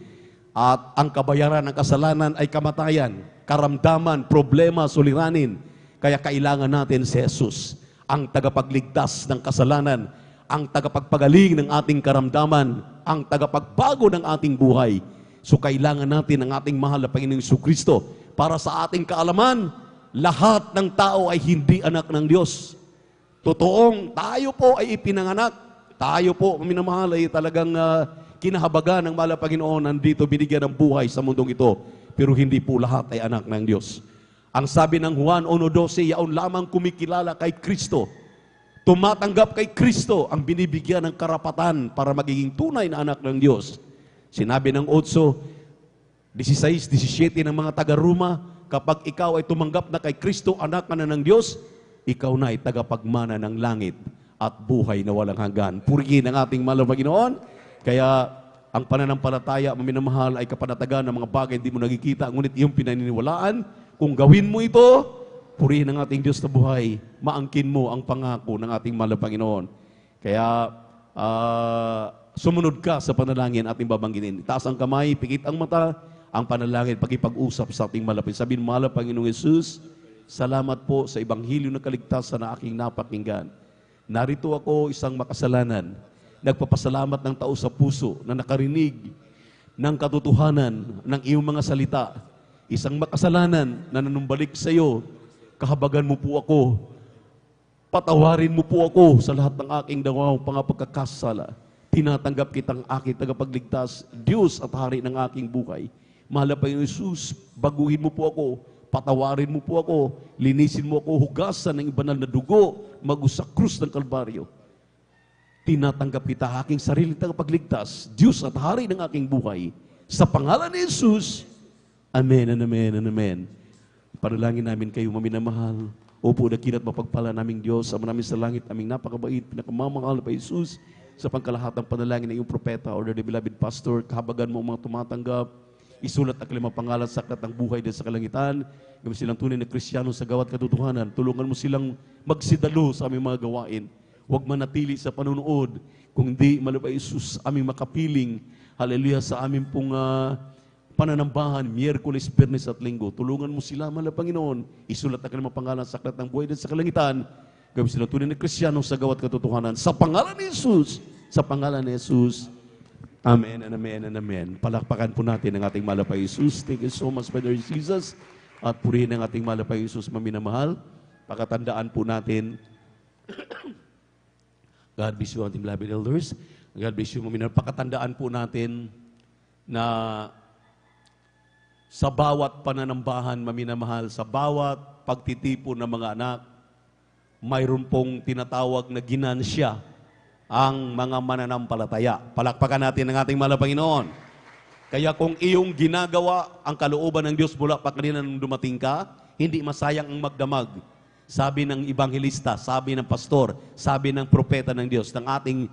At ang kabayaran ng kasalanan ay kamatayan, karamdaman, problema, suliranin. Kaya kailangan natin si Jesus, ang tagapagligtas ng kasalanan, ang tagapagpagaling ng ating karamdaman, ang tagapagbago ng ating buhay. So kailangan natin ang ating mahal na Panginoong Jesucristo. Para sa ating kaalaman, lahat ng tao ay hindi anak ng Diyos. Totoong tayo po ay ipinanganak. Tayo po, minamahal, ay talagang kinahabagan ng mahal na Panginoon, nandito binigyan ng buhay sa mundong ito. Pero hindi po lahat ay anak ng Diyos. Ang sabi ng Juan 1:12, yaon lamang kumikilala kay Kristo, tumatanggap kay Kristo, ang binibigyan ng karapatan para magiging tunay na anak ng Diyos. Sinabi ng 8:16, 17 ng mga taga-Roma, kapag ikaw ay tumanggap na kay Kristo, anak ka na ng Diyos, ikaw na ay tagapagmana ng langit at buhay na walang hanggan. Purihin ang ating mahal na Panginoon. Kaya ang pananampalataya, maminamahal, ay kapanatagan ng mga bagay hindi mo nakikita, ngunit iyong pinaniniwalaan. Kung gawin mo ito, purihin ang ating Diyos na buhay, maangkin mo ang pangako ng ating mahal na Panginoon. Kaya, sumunod ka sa panalangin ating babanggitin. Itaas ang kamay, pikit ang mata, ang panalangin, pagkipag-usap sa ating malapit. Sabihin, mahal na Panginoong Jesus, salamat po sa Ebanghelyo na kaligtasan na aking napakinggan. Narito ako, isang makasalanan, nagpapasalamat ng tao sa puso na nakarinig ng katotohanan ng iyong mga salita. Isang makasalanan na nanumbalik sa iyo, kahabagan mo po ako, patawarin mo po ako sa lahat ng aking dawang pagkakasala. Tinatanggap kitang aking tagapagligtas, Diyos at Hari ng aking buhay. Mahal na Panginoon Jesus, baguhin mo po ako, patawarin mo po ako, linisin mo ako, hugasan ng banal na dugo, sa krus ng Kalbaryo. Tinatanggap kita aking sarili tagapagligtas, Diyos at Hari ng aking buhay. Sa pangalan ni Jesus, amen and amen and amen. Panalangin namin kayo, maminamahal. Opo, dakilat mapagpala naming Diyos, ama namin sa langit, aming napakabait, pinakamamahal pa Jesus, sa pangkalahatang panalangin ng iyong propeta, or the beloved pastor, kahabagan mo ang mga tumatanggap, isulat ang kanilang pangalan sa aklat ng buhay din sa kalangitan. Gawin silang tunay na Kristiyano sa gawat katotohanan. Tulungan mo silang magsidalo sa aming mga gawain. Huwag manatili sa panunood, kung hindi malabay Isus aming makapiling, hallelujah, sa aming pong pananambahan, Miyerkules, Biyernes at Linggo. Tulungan mo sila, mahal na Panginoon. Isulat ang kanilang pangalan sa aklat ng buhay din sa kalangitan. Gawin silang tunay na Kristiyano sa gawat katotohanan. Sa pangalan ni Jesus, sa pangalan ni Jesus. Amen and amen and amen. Palakpakan po natin ang ating malapay Jesus. Thank you so much, Brother Jesus. At purihin ang ating malapay Jesus, maminamahal. Pakatandaan po natin, God bless you, ating beloved elders. God bless you, maminamahal. Pakatandaan po natin na sa bawat pananambahan, maminamahal, sa bawat pagtitipon ng mga anak, mayroon pong tinatawag na ginansya ang mga mananampalataya. Palakpakan natin ang ating mahal na Panginoon. Kaya kung iyong ginagawa ang kalooban ng Diyos mula pa kanina nung dumating ka, hindi masayang ang magdamag. Sabi ng ebanghelista, sabi ng pastor, sabi ng propeta ng Diyos, ng ating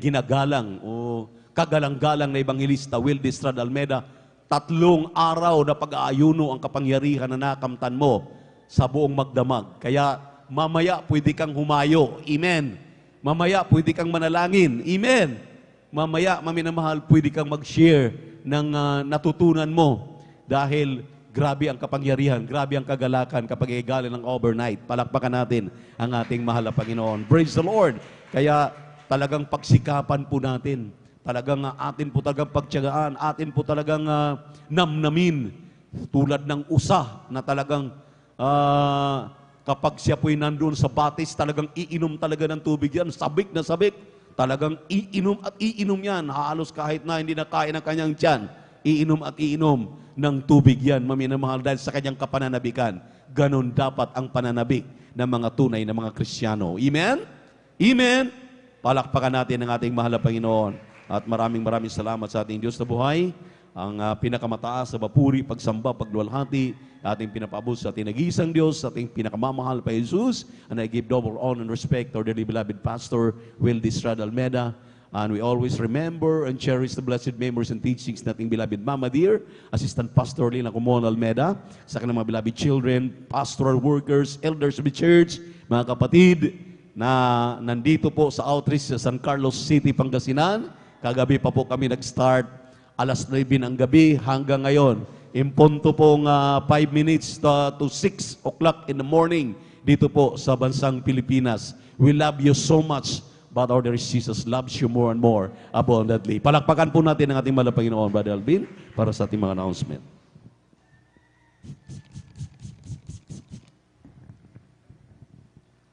ginagalang o kagalang-galang na ebanghelista, Will Distrad Almeida, 3 araw na pag-aayuno ang kapangyarihan na nakamtan mo sa buong magdamag. Kaya mamaya pwede kang humayo. Amen. Mamaya pwede kang manalangin. Amen. Mamaya, maminamahal, pwede kang mag-share ng natutunan mo dahil grabe ang kapangyarihan, grabe ang kagalakan kapag igalan ng overnight. Palakpakan natin ang ating mahal na Panginoon. Praise the Lord. Kaya talagang pagsikapan po natin. Talagang atin po talagang pagtiyagaan, atin po talagang namnamin tulad ng usa na talagang kapag siya po'y nandun sa batis, talagang iinom talaga ng tubig yan. Sabik na sabik. Talagang iinom at iinom yan. Halos kahit na hindi nakain ang kanyang tiyan. Iinom at iinom ng tubig yan. Maminamahal dahil sa kanyang kapananabikan. Ganon dapat ang pananabik ng mga tunay na mga Kristiyano. Amen? Amen? Palakpakan natin ang ating mahal na Panginoon. At maraming salamat sa ating Diyos na buhay. Ang pinakamataas sa papuri, pagsamba, pagluwalhati, ating pinapaabot sa ating nag-iisang Diyos, sa ating pinakamamahal pa Jesus. And I give double honor and respect to our dearly beloved Pastor, Will Distrad Almeida. And we always remember and cherish the blessed memories and teachings nating beloved Mama Dear, Assistant Pastor Lina Comon Almeida, sa kanilang mga beloved children, pastoral workers, elders of the church, mga kapatid na nandito po sa outreach sa San Carlos City, Pangasinan. Kagabi pa po kami nag-start. Alas 9 ng gabi hanggang ngayon. Impunto pong 5 minutes to 6 o'clock in the morning dito po sa bansang Pilipinas. We love you so much, but our dear Jesus loves you more and more abundantly. Palakpakan po natin ang ating mahal na Panginoon, Brother Alvin, para sa ating mga announcement.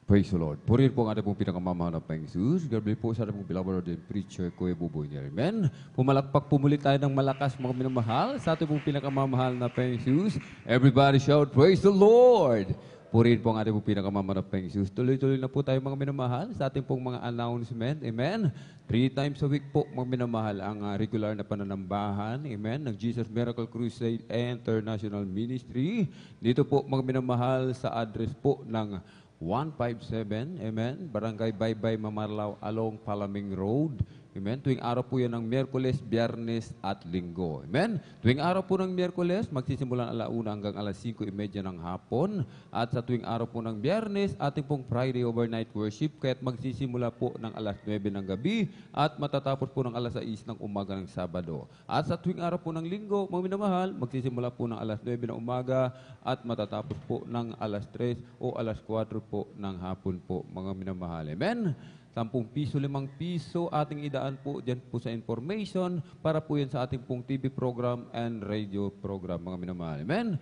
Praise the Lord. Purihin po ang ating pong pinakamamahal na Panginoon Jesus. Gabi po sa ating pong beloved din preacher, Kuya Buboy niya. Amen. Pumalakpak pumuli tayo ng malakas mga minamahal sa ating pong pinakamamahal na Panginoon Jesus. Everybody shout, praise the Lord. Purihin po ang ating pong pinakamamahal na Panginoon Jesus. Tuloy-tuloy na po tayo mga minamahal sa ating pong mga announcement. Amen. 3 times a week po mga minamahal ang regular na pananambahan. Amen. Ng Jesus Miracle Crusade International Ministry. Dito po mga minamahal sa address po ng 157, amen, Barangay Baybay, Mamarlao, along Palaming Road. Amen. Tuwing araw po yan ng Miyerkules, Biyernes at Linggo. Amen. Tuwing araw po ng Miyerkules, magsisimula ng 1:00 hanggang 5:30 ng hapon. At sa tuwing araw po ng Biyernes, ating pong Friday overnight worship, kaya't magsisimula po ng 9:00 ng gabi at matatapos po ng 6:00 ng umaga ng Sabado. At sa tuwing araw po ng Linggo, mga minamahal, magsisimula po ng 9:00 ng umaga at matatapos po ng 3:00 o 4:00 po ng hapon po, mga minamahal. Amen. 10 piso, 5 piso, ating idaan po dyan po sa information para po yan sa ating pong TV program and radio program, mga minamahal. Amen?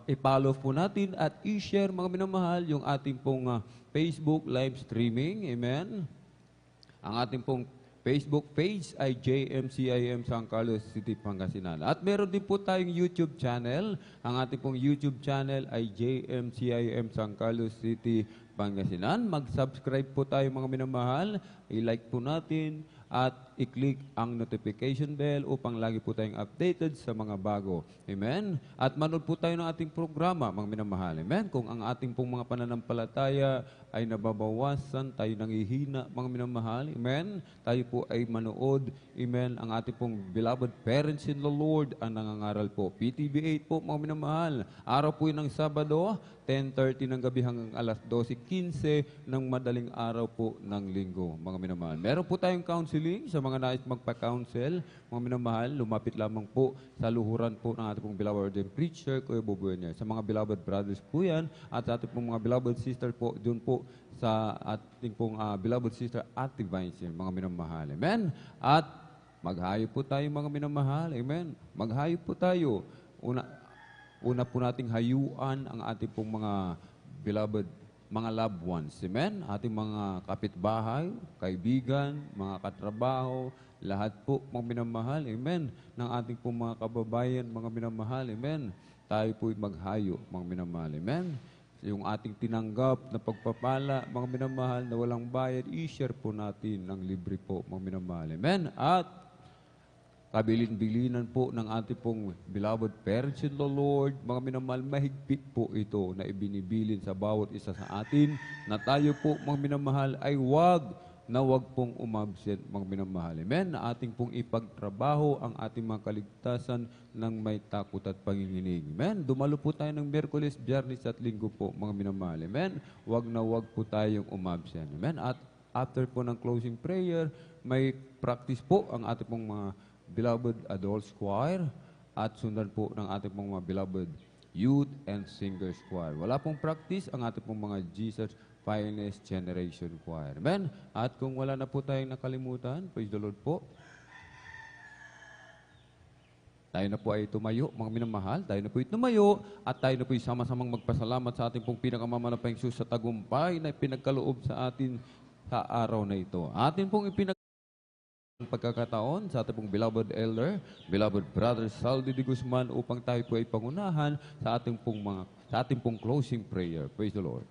I-follow po natin at i-share, mga minamahal, yung ating pong Facebook live streaming. Amen? Ang ating pong Facebook page ay JMCIM San Carlos City, Pangasinan. At meron din po tayong YouTube channel. Ang ating pong YouTube channel ay JMCIM San Carlos City, Pangasinan. Mag-subscribe po tayo mga minamahal. I-like po natin at i-click ang notification bell upang lagi po tayong updated sa mga bago. Amen? At manood po tayo ng ating programa, mga minamahal. Amen? Kung ang ating pong mga pananampalataya ay nababawasan, tayo nangihina, mga minamahal. Amen? Tayo po ay manood. Amen? Ang ating pong beloved parents in the Lord ang nangangaral po. PTB 8 po, mga minamahal. Araw po yun ng Sabado, 10:30 ng gabi hanggang alas 12:15 ng madaling araw po ng linggo, mga minamahal. Meron po tayong counseling sa mga nais magpa-counsel, mga minamahal. Lumapit lamang po sa luhuran po ng ating pong beloved and preacher, Kuya Bobo niya. Sa mga beloved brothers po yan, at sa ating pong mga beloved sister po, doon po sa ating pong beloved sister Ate Vines, mga minamahal. Amen? At maghayo po tayo, mga minamahal. Amen? Maghayo po tayo. Una po nating hayuan ang ating pong mga beloved, mga loved ones. Amen? Ating mga kapitbahay, kaibigan, mga katrabaho, lahat po, mga minamahal. Amen? Ng ating pong mga kababayan, mga minamahal. Amen? Tayo po'y maghayo, mga minamahal. Amen? Yung ating tinanggap na pagpapala, mga minamahal, na walang bayad, i-share po natin ng libre po, mga minamahal. Amen? At kabilin-bilinan po ng ating pong beloved parents in the Lord, mga minamahal, mahigpit po ito na ibinibilin sa bawat isa sa atin, na tayo po, mga minamahal, ay wag pong umabsent, mga minamahal. Amen? Na ating pong ipagtrabaho ang ating mga kaligtasan ng may takot at panginginig. Amen? Dumalo po tayo ng Miyerkules, Biyernes at Linggo po, mga minamahal. Amen? Wag po tayong umabsent. Amen? At after po ng closing prayer, may practice po ang ating pong mga beloved adults choir at sundan po ng ating pong mga beloved youth and singers choir. Wala pong practice ang ating pong mga Jesus Finest Generation Choir. Amen? At kung wala na po tayong nakalimutan, praise the Lord po. Tayo na po ay tumayo, mga minamahal. Tayo na po ay tumayo at tayo na po ay sama-samang magpasalamat sa ating pong pinakamamalapang Diyos sa tagumpay na pinagkaloob sa atin sa araw na ito. Atin pong ang pagkakataon sa ating pong beloved elder, beloved brother Saldi de Guzman upang tayo po ay pangunahan sa ating pong closing prayer. Praise the Lord.